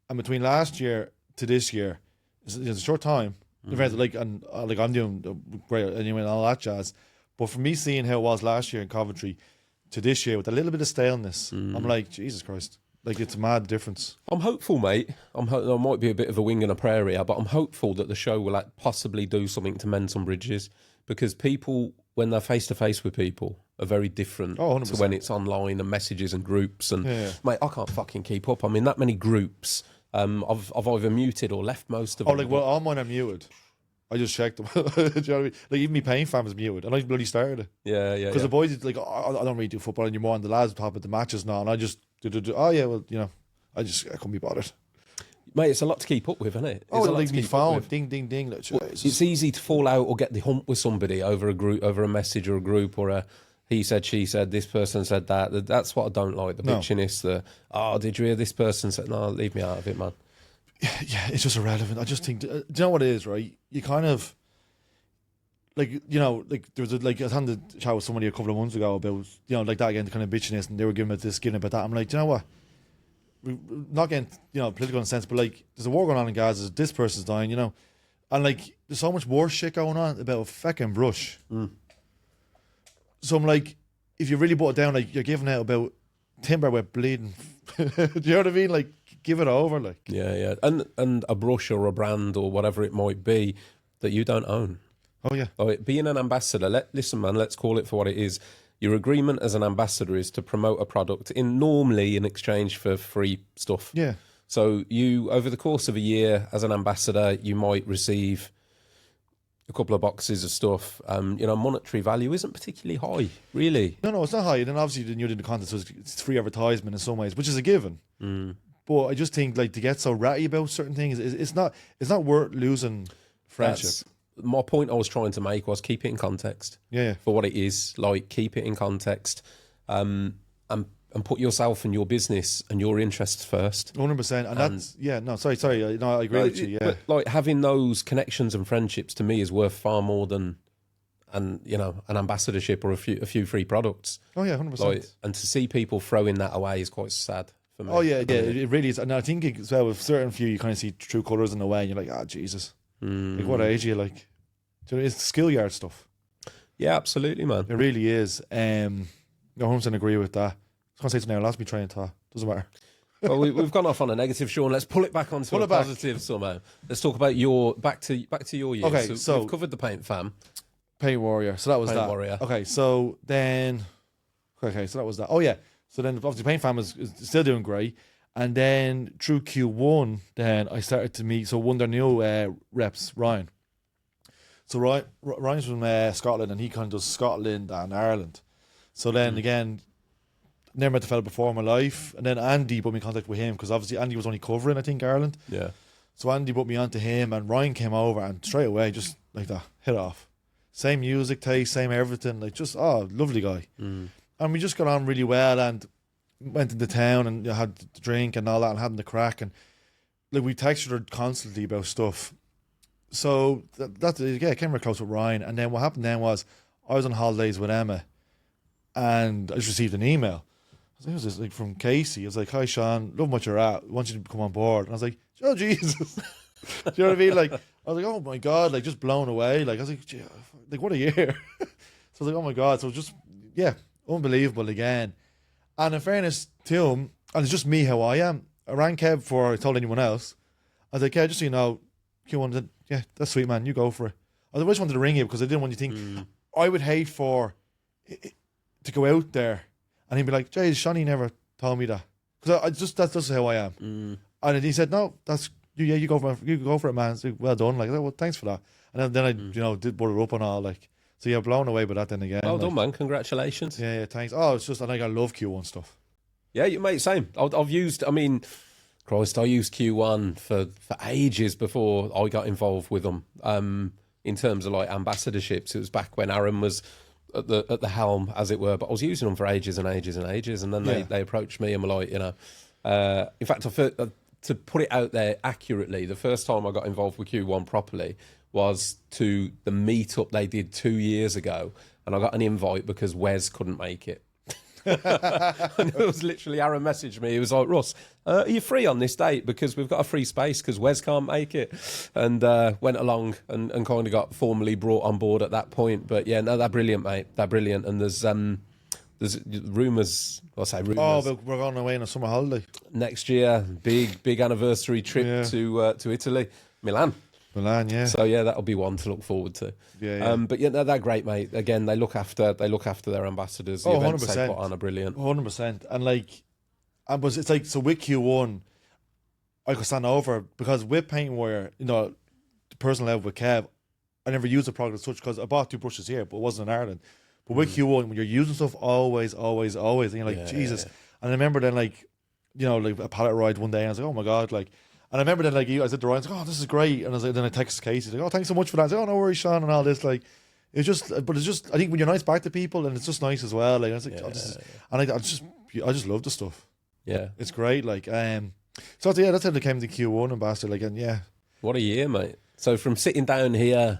And between last year to this year, it's a short time. In fact, like, I'm doing great anyway and all that jazz. But for me, seeing how it was last year in Coventry to this year with a little bit of staleness, I'm like, Jesus Christ. Like, it's a mad difference. I'm hopeful, mate. There might be a bit of a wing and a prayer here, but I'm hopeful that the show will, like, possibly do something to mend some bridges, because people, when they're face to face with people, are very different Oh, to 100%. when it's online and messages and groups. And Yeah. mate, I can't fucking keep up. I mean, that many groups. I've either muted or left most of Oh, them. like, well, all mine are muted. I just checked them. Do you know what I mean? Like, even my Pain fan was muted, and I bloody started it. yeah. Because the boys, like, I don't really do football anymore, and the lads top at the matches now, and I just oh yeah, well, you know, I couldn't be bothered. Mate, it's a lot to keep up with, isn't it? Oh, It's a lot like to me keep up phone, with. ding, ding, ding. Like, Jesus. It's easy to fall out or get the hump with somebody over a group, over a message or a group, or a he said, she said, this person said that. That's what I don't like. The No. bitchiness. Did you hear this person said? No, leave me out of it, man. Yeah, it's just irrelevant. I just think, do you know what it is, right? You kind of, like, you know, like, there was I was having a chat with somebody a couple of months ago about, you know, like that again, the kind of bitchiness, and they were giving it this, giving it about that. I'm like, do you know what? We're not getting, you know, political in a sense, but, like, there's a war going on in Gaza, this person's dying, you know, and, like, there's so much worse shit going on about a fucking brush. So I'm like, if you really put it down, like, you're giving out about timber with bleeding. Do you know what I mean? Like, give it over, like. Yeah. And a brush or a brand or whatever it might be that you don't own. Oh yeah. Like, being an ambassador, listen, man, let's call it for what it is. Your agreement as an ambassador is to promote a product normally in exchange for free stuff. Yeah. So you, over the course of a year as an ambassador, you might receive a couple of boxes of stuff. Monetary value isn't particularly high, really. No, it's not high. And then obviously the new in the content, so it's free advertisement in some ways, which is a given. But I just think, like, to get so ratty about certain things, it's not worth losing friendship. My point I was trying to make was keep it in context. Yeah. For what it is, like, keep it in context, and put yourself and your business and your interests first. 100%. And that's, yeah, no, sorry. No, I agree with you, yeah. But, like, having those connections and friendships to me is worth far more than, an ambassadorship or a few free products. Oh, yeah, 100%. Like, and to see people throwing that away is quite sad for me. Oh, yeah, it really is. And I think as well, with certain few, you kind of see true colours in a way, and you're like, Jesus. Like, what age are you, like? Do you know, it's skill yard stuff. Yeah, absolutely, man. It really is. No, 100% agree with that. I was going to say something now, last me trying to. Doesn't matter. Well, we've gone off on a negative, Sean. Let's pull it back onto a positive somehow. Let's talk about back to your years. Okay, so we've covered the Paint Fam. Paint Warrior. So that was Paint that. Warrior. Okay, so then... Okay, so that was that. Oh, yeah. So then, obviously, Paint Fam is still doing great. And then, through Q1, then I started to meet... So, one of their new reps, Ryan. So, Ryan's from Scotland, and he kind of does Scotland and Ireland. So then, again... Never met the fella before in my life. And then Andy put me in contact with him, because obviously Andy was only covering, I think, Ireland. Yeah. So Andy put me on to him, and Ryan came over, and straight away, just like that, hit it off. Same music taste, same everything. Like, just, lovely guy. And we just got on really well, and went into town and had the drink and all that, and had the crack. And like, we texted her constantly about stuff. So that came very close with Ryan. And then what happened then was, I was on holidays with Emma, and I just received an email. I think it was this, like, from Casey. I was like, "Hi, Sean, love what you're at. I want you to come on board." And I was like, "Oh, Jesus." Do you know what I mean? Like, I was like, "Oh my God," like, just blown away. Like, I was like, "Gee, like, what a year." So I was like, "Oh my God." So just, yeah, unbelievable again. And in fairness to him, and it's just me how I am. I rang Kev before I told anyone else. I was like, "Yeah, just so you know, Q1, yeah, that's sweet, man. You go for it." I just wanted to ring you because I didn't want you to think. I would hate to go out there and he'd be like, "Jay, Shawnee never told me that." Because that's just how I am. And then he said, "No, that's you. Yeah, you go for it, man." It's like, well done. Like, "Well, thanks for that." And then I, did butter up and all. Like, So you're blown away by that then again. Well done, man. Congratulations. Yeah, thanks. Oh, it's just, I think I love Q1 stuff. Yeah, you mate, same. I've used, I mean, Christ, I used Q1 for ages before I got involved with them. In terms of like ambassadorships, it was back when Aaron was at the helm, as it were. But I was using them for ages and ages and ages, and then they approached me and were like, in fact, to put it out there accurately, the first time I got involved with Q1 properly was to the meetup they did 2 years ago, and I got an invite because Wes couldn't make it. And it was literally Aaron messaged me. He was like, Russ, are you free on this date? Because we've got a free space because Wes can't make it. And went along and kind of got formally brought on board at that point. But yeah, no, they're brilliant, mate. They're brilliant. And there's rumours. I'll say rumours. Oh, but we're going away on a summer holiday Next year, big anniversary trip to Italy, Milan. Yeah. So yeah, that'll be one to look forward to. Yeah. But yeah, no, they're great, mate. Again, they look after their ambassadors. The events 100%. they put on are brilliant. 100%. And like, it's like, so with Q1, I could stand over because with paint wire, the personal level with Kev, I never used the product as such because I bought 2 brushes here, but it wasn't in Ireland. But with Q1, when you're using stuff, always, and you're like, Jesus. Yeah. And I remember then, like, like a pallet ride one day, and I was like, oh my God, like. And I remember then, like, I said to Ryan, I was like, oh, this is great. And I was like, then I texted Casey, like, oh, thanks so much for that. I was like, oh, no worries, Sean, and all this. Like, it's just, I think when you're nice back to people, and it's just nice as well. Like, I was like, I just love the stuff. Yeah. It's great. Like, so yeah, that's how they came to Q1 Ambassador. Like, and yeah. What a year, mate. So from sitting down here,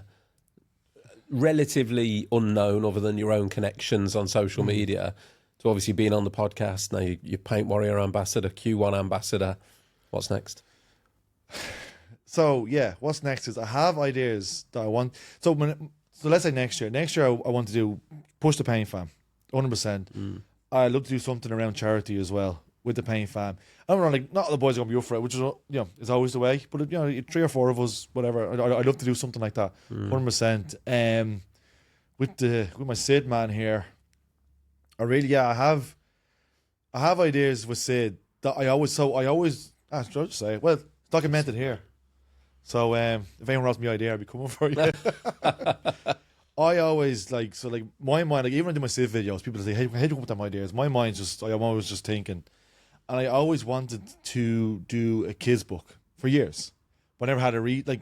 relatively unknown other than your own connections on social media, to obviously being on the podcast, now you're Paint Warrior Ambassador, Q1 Ambassador. What's next? So yeah, what's next is I have ideas that I want. So let's say next year. Next year I want to push the paint fam, 100%. I'd love to do something around charity as well with the paint fam. I'm not like, not all the boys are gonna be up for it, which is is always the way. But 3 or 4 of us, whatever. I'd love to do something like that, 100%. With my Sid man here, I have ideas with Sid that I always should I say it? Well, it's documented here. So if anyone has me idea, I'll be coming for you. I always my mind, like even when I do my Civ videos, people say, hey, how do you come up with them ideas? My mind's just, I'm always just thinking. And I always wanted to do a kids book for years. But I never had to read, I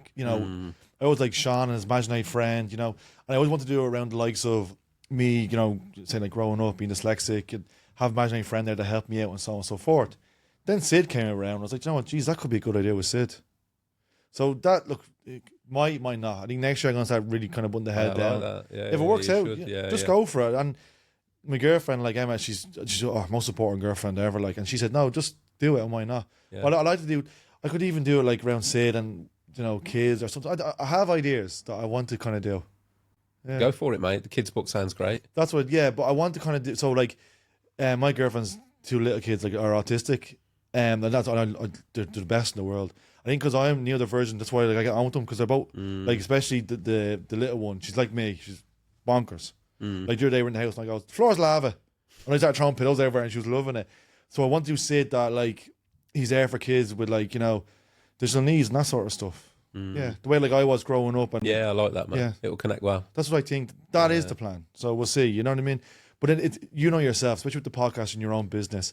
always like Sean and his imaginary friend, and I always wanted to do it around the likes of me, saying like growing up, being dyslexic, and have an imaginary friend there to help me out and so on and so forth. Then Sid came around. I was like, you know what, geez, that could be a good idea with Sid. So that, look, might not. I think next year I'm going to start really kind of putting the head down. Like that. If it works out, just go for it. And my girlfriend, like Emma, she's most important girlfriend ever. Like, and she said, no, just do it. And why not? Yeah. But I like to do. I could even do it like around Sid and kids or something. I have ideas that I want to kind of do. Yeah. Go for it, mate. The kids book sounds great. That's what. Yeah, but I want to kind of do. So like, my girlfriend's 2 little kids like are autistic. And that's they're the best in the world. I think because I'm near the version, that's why I get on with them, because they're both like, especially the little one. She's like me. She's bonkers. Like the other day we're in the house and I go, the floor's lava. And I started throwing pillows everywhere and she was loving it. So I want to say that like he's there for kids with digital needs and that sort of stuff. Yeah, the way like I was growing up. And I like that, man. Yeah. It will connect well. That's what I think. That is the plan. So we'll see. You know what I mean? But it's yourself, especially with the podcast and your own business.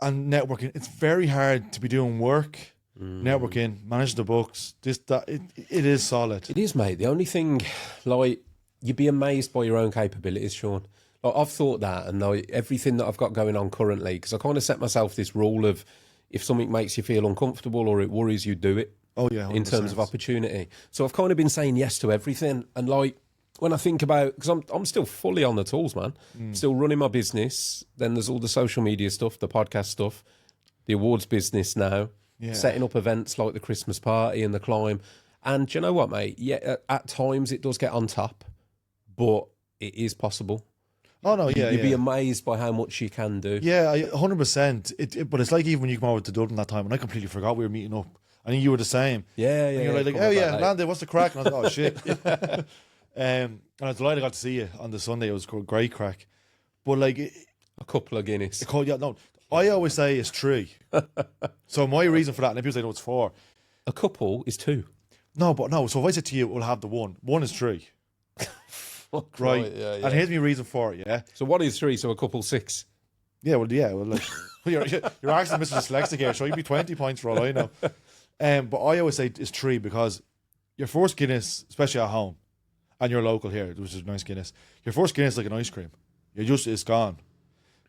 And networking, it's very hard to be doing work, networking, manage the books. It is solid. It is, mate. The only thing, like, you'd be amazed by your own capabilities, Sean. Like, I've thought that, and like, everything that I've got going on currently, because I kind of set myself this rule of if something makes you feel uncomfortable or it worries you, do it. Oh yeah, 100%. In terms of opportunity. So I've kind of been saying yes to everything, and like, when I think about, because I'm still fully on the tools, man. Still running my business. Then there's all the social media stuff, the podcast stuff, the awards business now, setting up events like the Christmas party and the climb. And do you know what, mate? Yeah, at times it does get on top, but it is possible. Oh no, yeah, you'd be amazed by how much you can do. Yeah, 100%. But it's like even when you come over to Dublin that time, and I completely forgot we were meeting up. I think you were the same. Yeah. And you're like, oh yeah, landed. What's the crack? And I was like, oh shit. And I was delighted I got to see you on the Sunday. It was a great crack. But like a couple of Guinness. I always say it's 3. So my reason for that, and people say no, it's 4. A couple is 2. No. So if I said to you, we'll have the 1. 1 is 3. right? Yeah. And here's my reason for it, yeah? So what is 3? So a couple 6. Yeah, well, like, you're actually Mr. Dyslexic here, so you'd be 20 points for all I know. But I always say it's 3 because your first Guinness, especially at home, and you're local here, which is a nice Guinness, your first Guinness is like an ice cream. It's gone.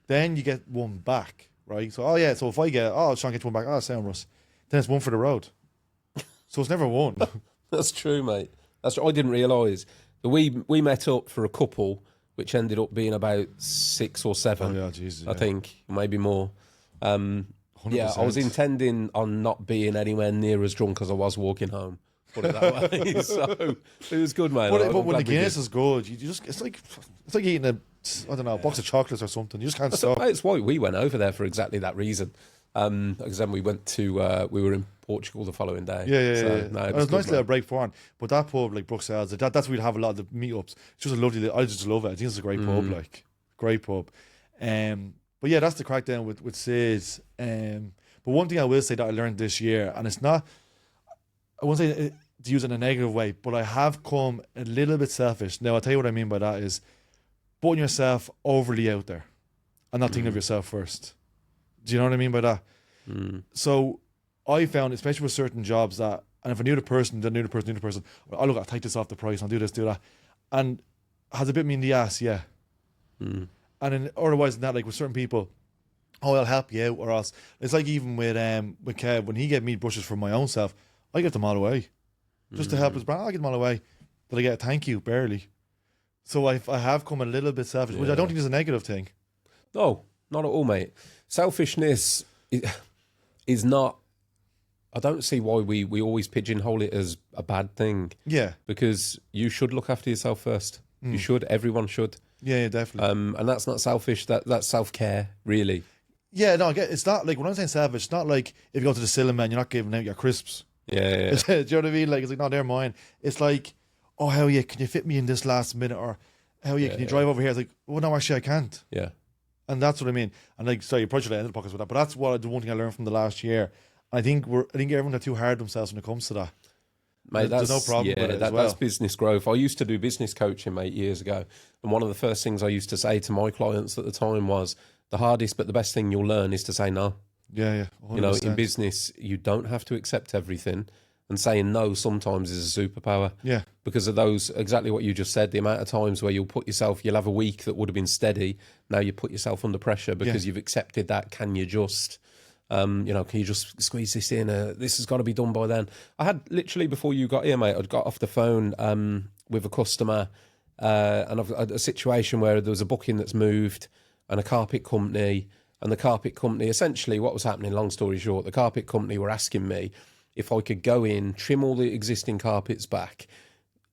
Then you get one back, right? So, so if I get, I was trying to get one back, Seán Russ. Then it's one for the road. So it's never one. That's true, mate. I didn't realise. We met up for a couple, which ended up being about 6 or 7. Oh, yeah, Jesus. I think, maybe more. I was intending on not being anywhere near as drunk as I was walking home. Put it that way. So it was good, mate. But when the Guinness is good, it's like eating a box of chocolates or something. You just can't stop. It's why we went over there for exactly that reason. Because then we went to we were in Portugal the following day. Yeah. No, it was nice little break for one. But that pub, like Bruxelles, that's where we'd have a lot of the meetups. It's just a lovely. I just love it. I think it's a great pub, like great pub. But yeah, that's the crackdown with Sis. But one thing I will say that I learned this year, and it's not, I won't say it, to use it in a negative way, but I have come a little bit selfish. Now, I'll tell you what I mean by that is putting yourself overly out there and not thinking of yourself first. Do you know what I mean by that? So I found, especially with certain jobs, that, and if I knew the person, oh, look, I'll take this off the price, I'll do this, do that. And has a bit me in the ass, yeah. And then otherwise than that, like with certain people, oh, I'll help you out, or else. It's like even with Kev, when he gave me brushes for my own self, I get them all away. Just to help his brand, I get them all away. But I get a thank you, barely. So I have come a little bit selfish, which I don't think is a negative thing. No, not at all, mate. Selfishness is not, I don't see why we always pigeonhole it as a bad thing. Yeah. Because you should look after yourself first. You should, everyone should. Yeah, definitely. And that's not selfish, that's self-care, really. Yeah, no, I get it's not like, when I'm saying selfish, it's not like if you go to the cinema and you're not giving out your crisps. Yeah. Do you know what I mean? Like, it's like, no, they're mine. It's like, oh, hell yeah, can you fit me in this last minute? Or, hell yeah, can you drive over here? It's like, well, no, actually I can't. Yeah. And that's what I mean. And like, sorry, you probably should have ended the podcast with that, but that's the one thing I learned from the last year. I think everyone are too hard on themselves when it comes to that. Mate, there's no problem with it as well. That's business growth. I used to do business coaching, mate, years ago. And one of the first things I used to say to my clients at the time was, the hardest but the best thing you'll learn is to say no. Yeah. 100%. You know, in business, you don't have to accept everything. And saying no sometimes is a superpower. Yeah. Because of those, exactly what you just said, the amount of times where you'll have a week that would have been steady. Now you put yourself under pressure because you've accepted that. Can you just, can you just squeeze this in? This has got to be done by then. I had literally before you got here, mate, I'd got off the phone with a customer and I've had a situation where there was a booking that's moved and a carpet company. And the carpet company, essentially what was happening, long story short, the carpet company were asking me if I could go in, trim all the existing carpets back,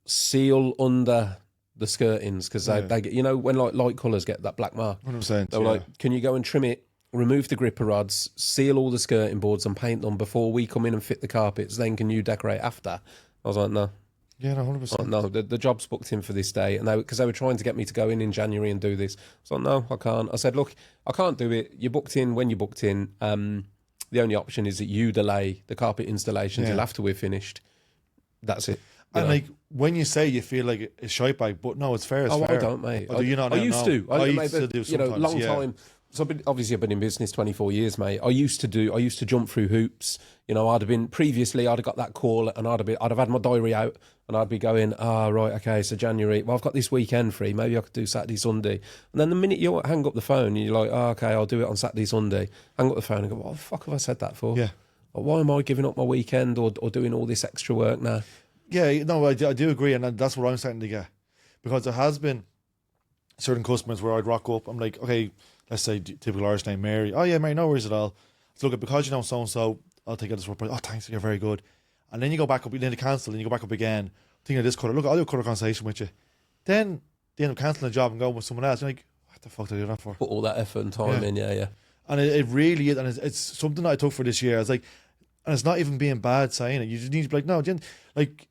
seal under the skirtings, because they get, you know, when like light colours get that black mark. 100%. They were like, can you go and trim it, remove the gripper rods, seal all the skirting boards and paint them before we come in and fit the carpets, then can you decorate after? I was like, no. Yeah, no, 100%. No, the job's booked in for this day. And because they were trying to get me to go in January and do this. I was like, no, I can't. I said, look, I can't do it. You booked in when you booked in. The only option is that you delay the carpet installation till after we're finished. That's it. And like, when you say you feel like it's shite bag, but no, it's fair. It's fair. I don't, mate. Do you not? I used to. I used to do sometimes. Long time. So I've been in business 24 years, mate. I used to jump through hoops. You know, I'd have got that call and I'd have had my diary out and I'd be going, right, okay, so January, well, I've got this weekend free. Maybe I could do Saturday, Sunday. And then the minute you hang up the phone, you're like, okay, I'll do it on Saturday, Sunday. Hang up the phone and go, what the fuck have I said that for? Yeah. Or why am I giving up my weekend or doing all this extra work now? Yeah, no, I do agree. And that's what I'm starting to get. Because there has been certain customers where I'd rock up. I'm like, okay, let's say typical Irish name, Mary. Oh yeah, Mary, no worries at all. So look, because you know so-and-so, I'll take it this price. Oh, thanks, you're very good. And then you go back up, you need to cancel, and you go back up again, thinking of this colour. Look, I'll do a colour conversation with you. Then they end up cancelling the job and going with someone else. You're like, what the fuck did I do that for? Put all that effort and time in, yeah. And it really is, and it's something that I took for this year. It's like, and it's not even being bad saying it. You just need to be like, no, like,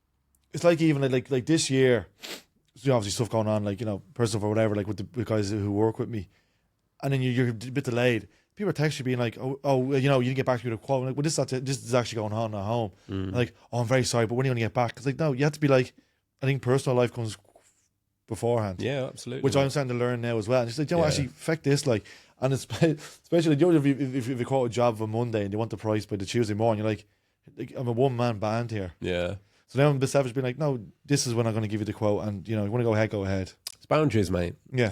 it's like even like this year, there's obviously stuff going on, like, you know, personal or whatever, like with the guys who work with me. And then you're a bit delayed. People are texting you being like, oh, you know, you didn't get back to me with a quote. I'm like, well, this is actually going on at home. Like, oh, I'm very sorry, but when are you going to get back? It's like, no, you have to be like, I think personal life comes beforehand. Yeah, absolutely. Which I'm starting to learn now as well. And just like, you know, Yeah. actually, fuck this, like, and it's, especially, you know, if you quote a job on Monday and you want the price by the Tuesday morning, you're like I'm a one-man band here. Yeah. So now I'm a bit savage, being like, no, this is when I'm going to give you the quote, and, you know, you want to go ahead, go ahead. It's boundaries, mate. Yeah.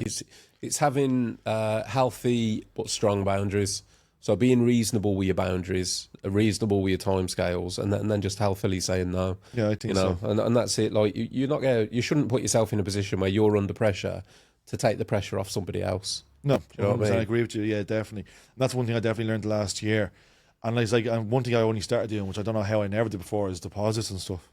It's having healthy but strong boundaries. So being reasonable with your boundaries, reasonable with your timescales, and then just healthily saying no. Yeah, I think so. And that's it. Like you shouldn't put yourself in a position where you're under pressure to take the pressure off somebody else. No, you know 100%, what I mean? I agree with you. Yeah, definitely. And that's one thing I definitely learned last year. And it's like, and one thing I only started doing, which I don't know how I never did before, is deposits and stuff.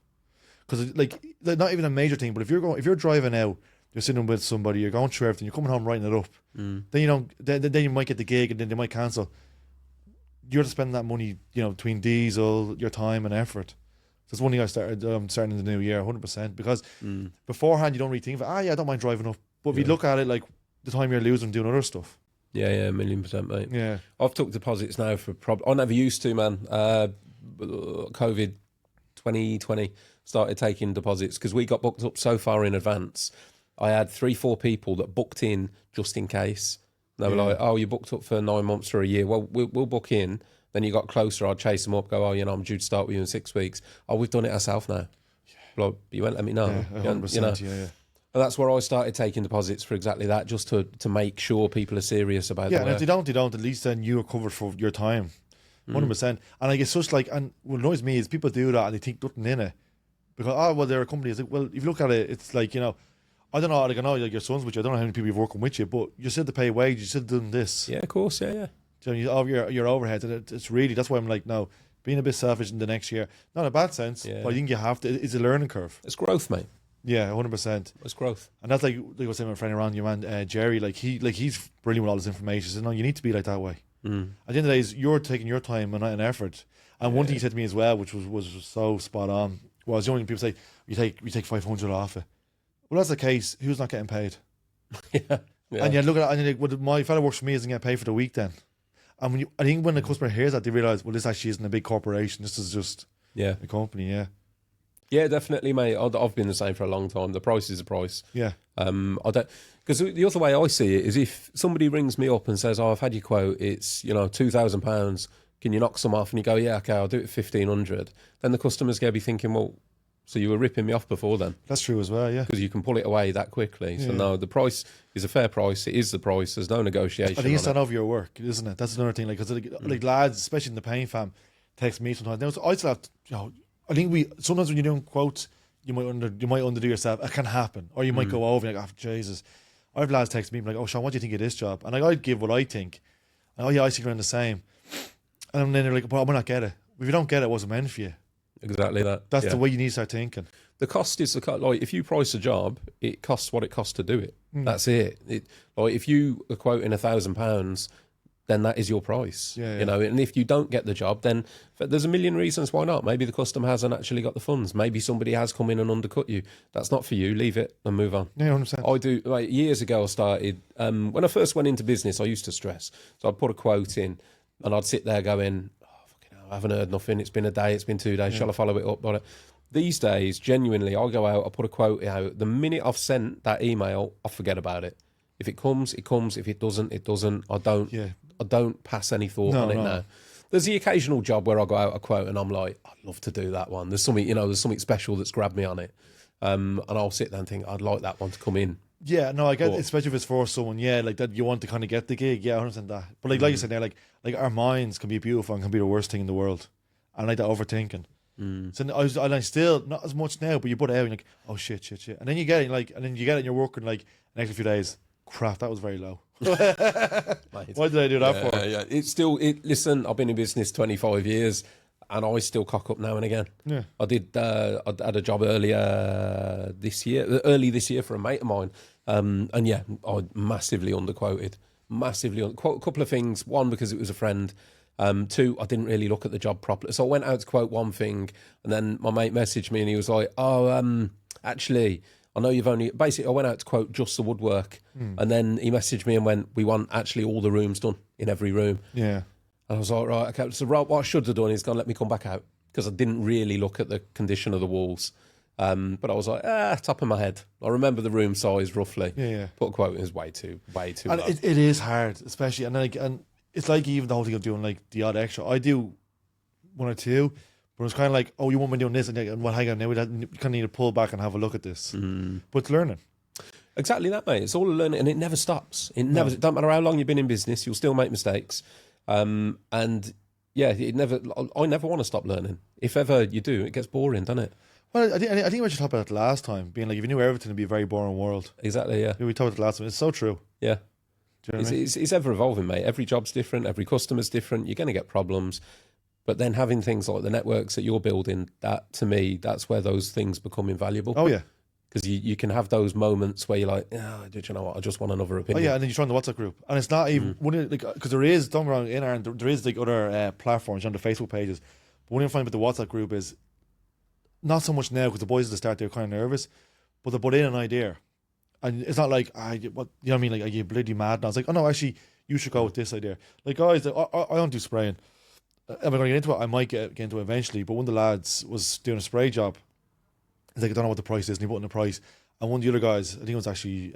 Because like, not even a major thing, but if you're driving out, you're sitting with somebody, you're going through everything, you're coming home writing it up. Then you know, then you might get the gig, and then they might cancel. You're to spend that money, you know, between diesel, your time, and effort. That's one thing I started. Starting in the new year, 100%. Because beforehand, you don't really think of it. Yeah, I don't mind driving up. But if you look at it like the time you're losing doing other stuff. Yeah, 1,000,000%, mate. Yeah, I've took deposits now for I never used to, man. COVID 2020 started taking deposits because we got booked up so far in advance. I had 3-4 people that booked in just in case. They were like, "Oh, you booked up for 9 months or a year. Well, we'll book in." Then you got closer, I'd chase them up, go, "Oh, you know, I'm due to start with you in 6 weeks." "Oh, we've done it ourselves now." Like, you won't let me know. yeah, 100%. You know? Yeah. And that's where I started taking deposits for exactly that, just to make sure people are serious about Yeah, the and work. if they don't, at least then you are covered for your time. 100%. And I guess such like, and what annoys me is people do that and they think nothing in it. Because, well, they're a company. It's like, well, if you look at it, it's like, you know, I don't know, like I know like your son's with you, I don't know how many people you're working with you, but you still have to pay a wage, you still doing this. Yeah, of course, yeah. So your overheads, and it's really, that's why I'm like, no, being a bit selfish in the next year, not in a bad sense, but I think you have to, it's a learning curve. It's growth, mate. Yeah, 100%. It's growth. And that's like I was saying, my friend around your man, Jerry, he's brilliant with all this information. He says, no, you need to be like that way. At the end of the day, you're taking your time and effort. And one thing he said to me as well, which was so spot on, was the only people say, we take 500 off it. Well, that's the case. Who's not getting paid? Yeah. And you look at it and you're like, well, my fellow works for me isn't getting paid for the week then. And I think when the customer hears that, they realise, well, this actually isn't a big corporation. This is just a company, Yeah, definitely, mate. I've been the same for a long time. The price is the price. Yeah. I don't, because the other way I see it is if somebody rings me up and says, "Oh, I've had your quote. It's £2,000. Can you knock some off?" And you go, "Yeah, okay, I'll do it at 1,500." Then the customer's going to be thinking, "Well, so you were ripping me off before then?" That's true as well, yeah. Because you can pull it away that quickly. So no, the price is a fair price. It is the price. There's no negotiation. I think it's done over your work, isn't it? That's another thing. Like, cause like lads, especially in the pain fam, text me sometimes. Now, I still have to, I think sometimes when you're doing quotes, you might underdo yourself. It can happen, or you might go over and like, "Oh, Jesus." I have lads text me like, "Oh, Sean, what do you think of this job?" And I'd give what I think. And, "Oh yeah, I think around the same." And then they're like, "Well, I might not get it." If you don't get it, it wasn't meant for you. Exactly that. That's the way you need to start thinking. The cost is like if you price a job, it costs what it costs to do it. That's it. Like if you are quoting £1,000, then that is your price. Yeah. And if you don't get the job, then there's a million reasons why not. Maybe the customer hasn't actually got the funds. Maybe somebody has come in and undercut you. That's not for you. Leave it and move on. Yeah, 100%. I do. Like years ago, I started when I first went into business. I used to stress, so I'd put a quote in, and I'd sit there going, "Oh, fucking hell, I haven't heard nothing. It's been a day. It's been 2 days. Shall I follow it up?" But these days, genuinely, I'll go out. I put a quote out. The minute I've sent that email, I forget about it. If it comes, it comes. If it doesn't, it doesn't. I don't pass any thought on it now. There's the occasional job where I go out a quote and I'm like, I'd love to do that one. There's something special that's grabbed me on it. And I'll sit there and think, I'd like that one to come in. Yeah, no, I get it, especially if it's for someone, like that you want to kind of get the gig. Yeah, I understand that. But like you said there, like our minds can be beautiful and can be the worst thing in the world. And like that overthinking. So I still, not as much now, but you put it out and you're like, oh shit. And then you get it, and you're working like an extra few days. Crap, that was very low. Why did I do that for? Yeah. It's still, listen, I've been in business 25 years and I still cock up now and again. Yeah. I had a job early this year for a mate of mine. And yeah, I massively underquoted. A couple of things. One, because it was a friend. Two, I didn't really look at the job properly. So I went out to quote one thing and then my mate messaged me and he was like, "Oh, actually, I know you've only..." Basically, I went out to quote just the woodwork. And then he messaged me and went, "We want actually all the rooms done in every room." Yeah. And I was like, right, okay. So what I should have done is gone, let me come back out because I didn't really look at the condition of the walls. But I was like, top of my head. I remember the room size roughly. Yeah. Put a quote in is way too And low. it is hard, especially, and it's like even the whole thing of doing like the odd extra. I do one or two, but it's kind of like, oh, you want me doing this, and well, hang on, now you kind of need to pull back and have a look at this. But it's learning. Exactly that, mate. It's all a learning, and it never stops. It never. It don't matter how long you've been in business, you'll still make mistakes. And yeah, I never want to stop learning. If ever you do, it gets boring, doesn't it? Well, I think we should talk about it last time, being like, if you knew everything, it'd be a very boring world. Exactly. Yeah. We talked about it last time. It's so true. Yeah. Do you know what I mean? It's ever evolving, mate. Every job's different. Every customer's different. You're going to get problems. But then having things like the networks that you're building, that to me, that's where those things become invaluable. Oh, yeah. Because you can have those moments where you're like, did you know what? I just want another opinion. Oh, yeah, and then you join the WhatsApp group. And it's not even, because there is, don't get me wrong, in Ireland, there is like other platforms on the Facebook pages. But what you find with the WhatsApp group is, not so much now, because the boys at the start, they're kind of nervous, but they put in an idea. And it's not like, what, you know what I mean? Like, are you bloody mad? And I was like, oh no, actually, you should go with this idea. Like, guys, I don't do spraying. Am I going to get into it? I might get into it eventually. But one of the lads was doing a spray job. He's like, I don't know what the price is. And he put in the price. And one of the other guys, I think it was actually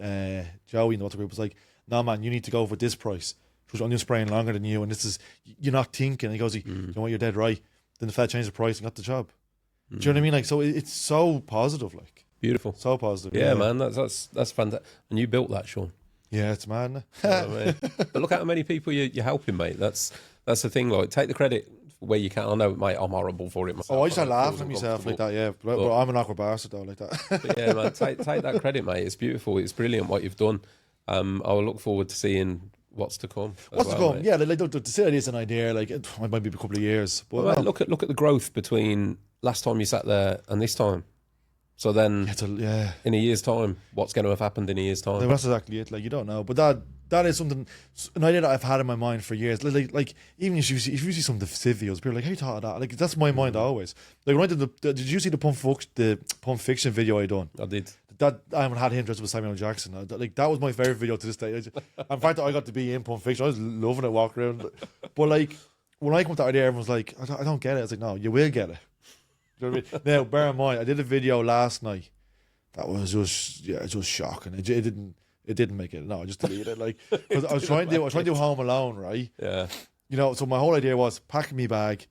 Joey in the WhatsApp group, was like, no, man, you need to go for this price. Because I'm just spraying longer than you. And this is, you're not thinking. And he goes, you know what, you're dead right. Then the fella changed the price and got the job. Do you know what I mean? Like, so it's so positive, like. Beautiful. So positive. Yeah, man, that's fantastic. And you built that, Sean. Yeah, it's mad, isn't it? You know what I mean? But look at how many people you're helping, mate. That's the thing. Like, take the credit where you can. I know, mate, I'm horrible for it myself. Oh, I start laughing at myself like that, yeah. But I'm an awkward bastard, though, like that. But yeah, man, take that credit, mate. It's beautiful. It's brilliant what you've done. I'll look forward to seeing what's to come. What's to come? Mate. Yeah, like to say it is an idea, like it might be a couple of years. But well, mate, look at the growth between last time you sat there and this time. So then, in a year's time, what's going to have happened in a year's time? That's exactly it. Like, you don't know, but that is something, an idea that I've had in my mind for years. Like even if you see some of the Civ videos, people are like, "How you thought of that?" Like, that's my mind always. Like when I did you see the Pulp Fiction video I done? I did. That I haven't had him dressed with Samuel L. Jackson. Like that was my favorite video to this day. In fact, I got to be in Pulp Fiction. I was loving it, walking around. But like when I come with that idea, everyone's like, "I don't get it." I was like, "No, you will get it." Do you know what I mean? Now, bear in mind, I did a video last night that was just shocking. It didn't make it. No, I just deleted it. Like, because I was trying to do Home Alone, right? Yeah. You know, so my whole idea was packing me bag.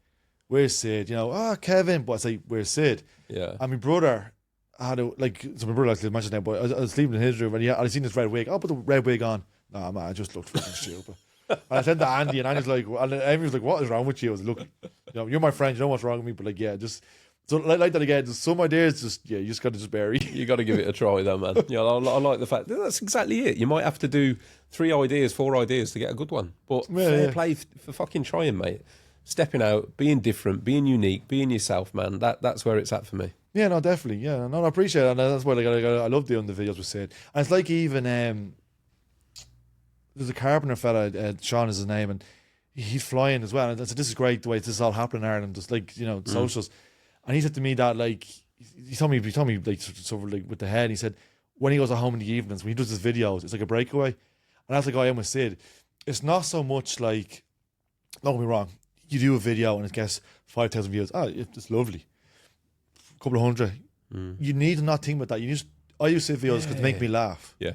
Where's Sid? You know, Kevin. But I say, where's Sid? Yeah. And my brother had so my brother likes to mention that, but I was sleeping in his room and I seen this red wig. I'll put the red wig on. Nah, man, I just looked fucking stupid. And I said to Andy, and Andy's like, and Amy was like, what is wrong with you? I was like, look, you know, you're my friend, you know what's wrong with me, but like, yeah, just. So like that again, just some ideas, you just got to just bury. You got to give it a try, though, man. You know, I like the fact that's exactly it. You might have to do 4 ideas to get a good one, but fair play for fucking trying, mate. Stepping out, being different, being unique, being yourself, man. That's where it's at for me. Yeah, no, definitely. Yeah, no, I appreciate it, and that's why I love doing the videos with Sid. And it's like even there's a carpenter fella, Seán is his name, and he's flying as well. And I said, this is great the way this is all happening in Ireland, just like, you know, socials. And he said to me that, like, he told me like sort of like with the head. He said when he goes at home in the evenings, when he does his videos, it's like a breakaway. And that's like I am with Sid. It's not so much like, don't get me wrong, you do a video and it gets 5,000 views. It's lovely. A couple of hundred. You need to not think about that. I use Sid videos because they make me laugh. Yeah.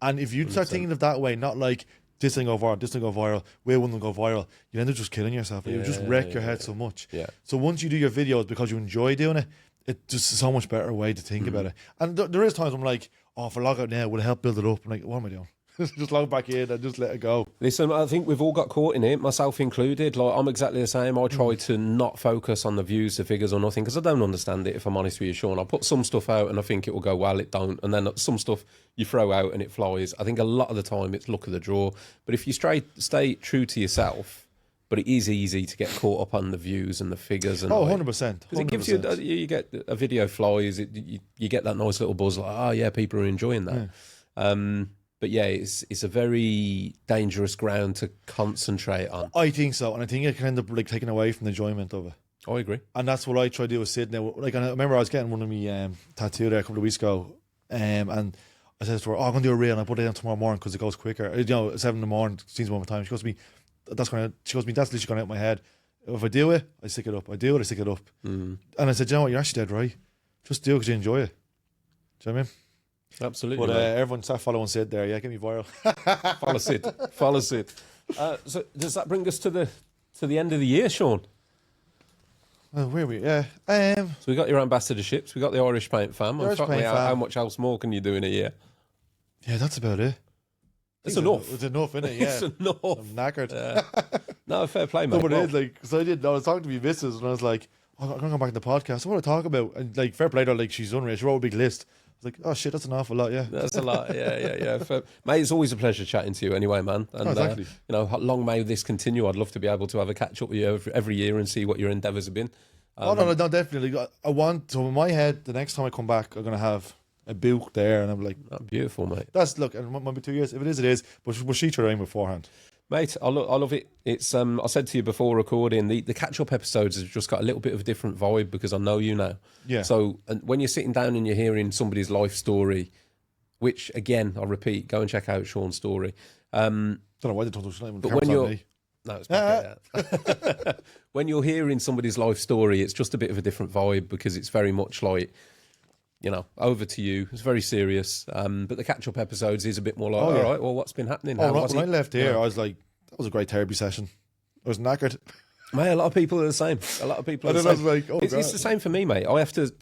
And if you 100%. Start thinking of that way, not like this thing go viral, will one of them go viral, you end up just killing yourself. You just wreck your head so much. Yeah. So once you do your videos because you enjoy doing it, it's just so much better way to think about it. And there is times I'm like, if I log out now, will it help build it up? I'm like, what am I doing? Just log back in and just let it go. Listen, I think we've all got caught in it, myself included. Like, I'm exactly the same. I try to not focus on the views, the figures or nothing, because I don't understand it, if I'm honest with you, Sean. I put some stuff out and I think it will go well, it don't. And then some stuff you throw out and it flies. I think a lot of the time it's luck of the draw. But if you stay true to yourself, but it is easy to get caught up on the views and the figures. And 100%. Because it gives you get a video flies, you get that nice little buzz like, oh yeah, people are enjoying that. Yeah. But yeah, it's a very dangerous ground to concentrate on. I think so, and I think it can end up like taking away from the enjoyment of it. I agree, and that's what I try to do with Sid now. Like, I remember I was getting one of me tattoo there a couple of weeks ago, and I said to her, I'm going to do a reel, and I put it down tomorrow morning because it goes quicker. You know, 7 in the morning seems one time. She goes to me, that's literally going out of my head. If I do it, I stick it up. I do it, I stick it up. And I said, you know what, you're actually dead right. just do it because you enjoy it. Do you know what I mean? Absolutely. But mate. everyone start following Sid there. Yeah, get me viral. Follow Sid. Follow Sid. So does that bring us to the end of the year, Sean? Well, where are we? Yeah. So we got your ambassadorships, we got the Irish Paint Fam. Irish Paint Fam. How much else more can you do in a year? Yeah, that's about it. It's enough. It's enough, isn't it? Yeah. It's enough. I'm knackered. No, fair play, mate. No, but Well, it is like, so I was talking to my missus and I was like, oh, I'm gonna go back to the podcast. What do I talk about? And like, fair play to her, like, she's unreal. She wrote a big list. I was like, oh shit, that's an awful lot. Yeah, that's a lot. Yeah. Mate, it's always a pleasure chatting to you anyway, man. And, exactly. Long may this continue. I'd love to be able to have a catch up with you every year and see what your endeavours have been. No, definitely. I want, so in my head, the next time I come back, I'm going to have a book there. And I'm like, Oh, beautiful, mate. look, and it might be 2 years. If it is, it is. But we'll sheet her aim beforehand. Mate, I love it. It's I said to you before recording, the catch-up episodes have just got a little bit of a different vibe because I know you now. Yeah. So and when you're sitting down and you're hearing somebody's life story, which, again, I'll repeat, go and check out Sean's story. Don't know why they told us. But when you're... No, it's back when you're hearing somebody's life story, it's just a bit of a different vibe because it's very much like, over to you. It's very serious. But the catch-up episodes is a bit more like, all right, well, what's been happening? When I left here, I was like, that was a great therapy session. I was knackered. Mate, a lot of people are the same. A lot of people are the same. I was like, oh, it's the same for me, mate. I have to...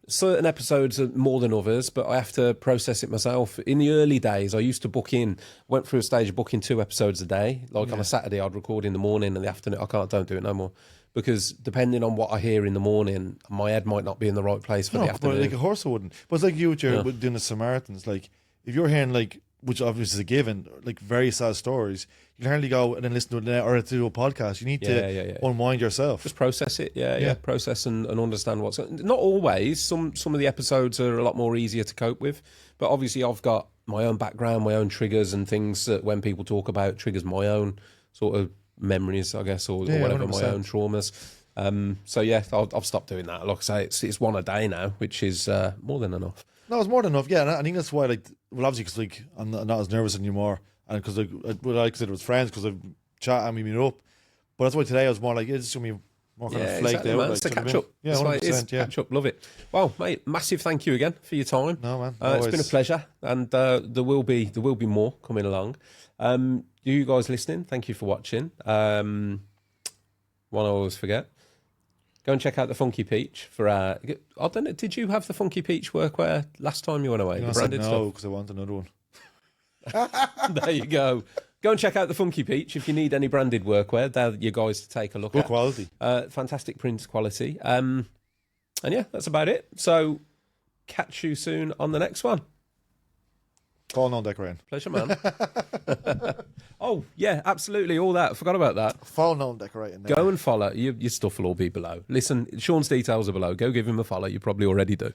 Certain episodes are more than others, but I have to process it myself. In the early days, I used to went through a stage of booking 2 episodes a day. Like on a Saturday, I'd record in the morning and the afternoon. Don't do it no more. Because depending on what I hear in the morning, my head might not be in the right place for the afternoon. But like a horse wouldn't. But it's like you with your with doing the Samaritans. Like, if you're hearing, like, which obviously is a given, like very sad stories, you can hardly go and then listen to a podcast. You need to unwind yourself. Just process it, process and understand what's... Not always. Some of the episodes are a lot more easier to cope with. But obviously I've got my own background, my own triggers and things that when people talk about triggers my own sort of memories, I guess, or whatever, 100%. My own traumas. I've stopped doing that. Like I say, it's one a day now, which is more than enough. No, it's more than enough. Yeah, and I think that's why, like, well, obviously, because like I'm not as nervous anymore, and because I said it was friends, because I've chat and we meet up. But that's why today I was more like, it's just me more kind of flaked out. Man. It's a catch up. Yeah, 100%. Catch up. Love it. Well, mate, massive thank you again for your time. No, man, it's been a pleasure, and there will be more coming along. You guys listening, thank you for watching. One I always forget. Go and check out the Funky Peach for I don't know. Did you have the Funky Peach workwear last time you went away? I said no, because I want another one. There you go. Go and check out the Funky Peach if you need any branded workwear. They're you guys to take a look at. Good quality. Fantastic print quality. And yeah, that's about it. So catch you soon on the next one. Fall known decorating. Pleasure, man. Oh, yeah, absolutely. All that. Forgot about that. Fall known decorating. Go and follow. Your stuff will all be below. Listen, Sean's details are below. Go give him a follow. You probably already do.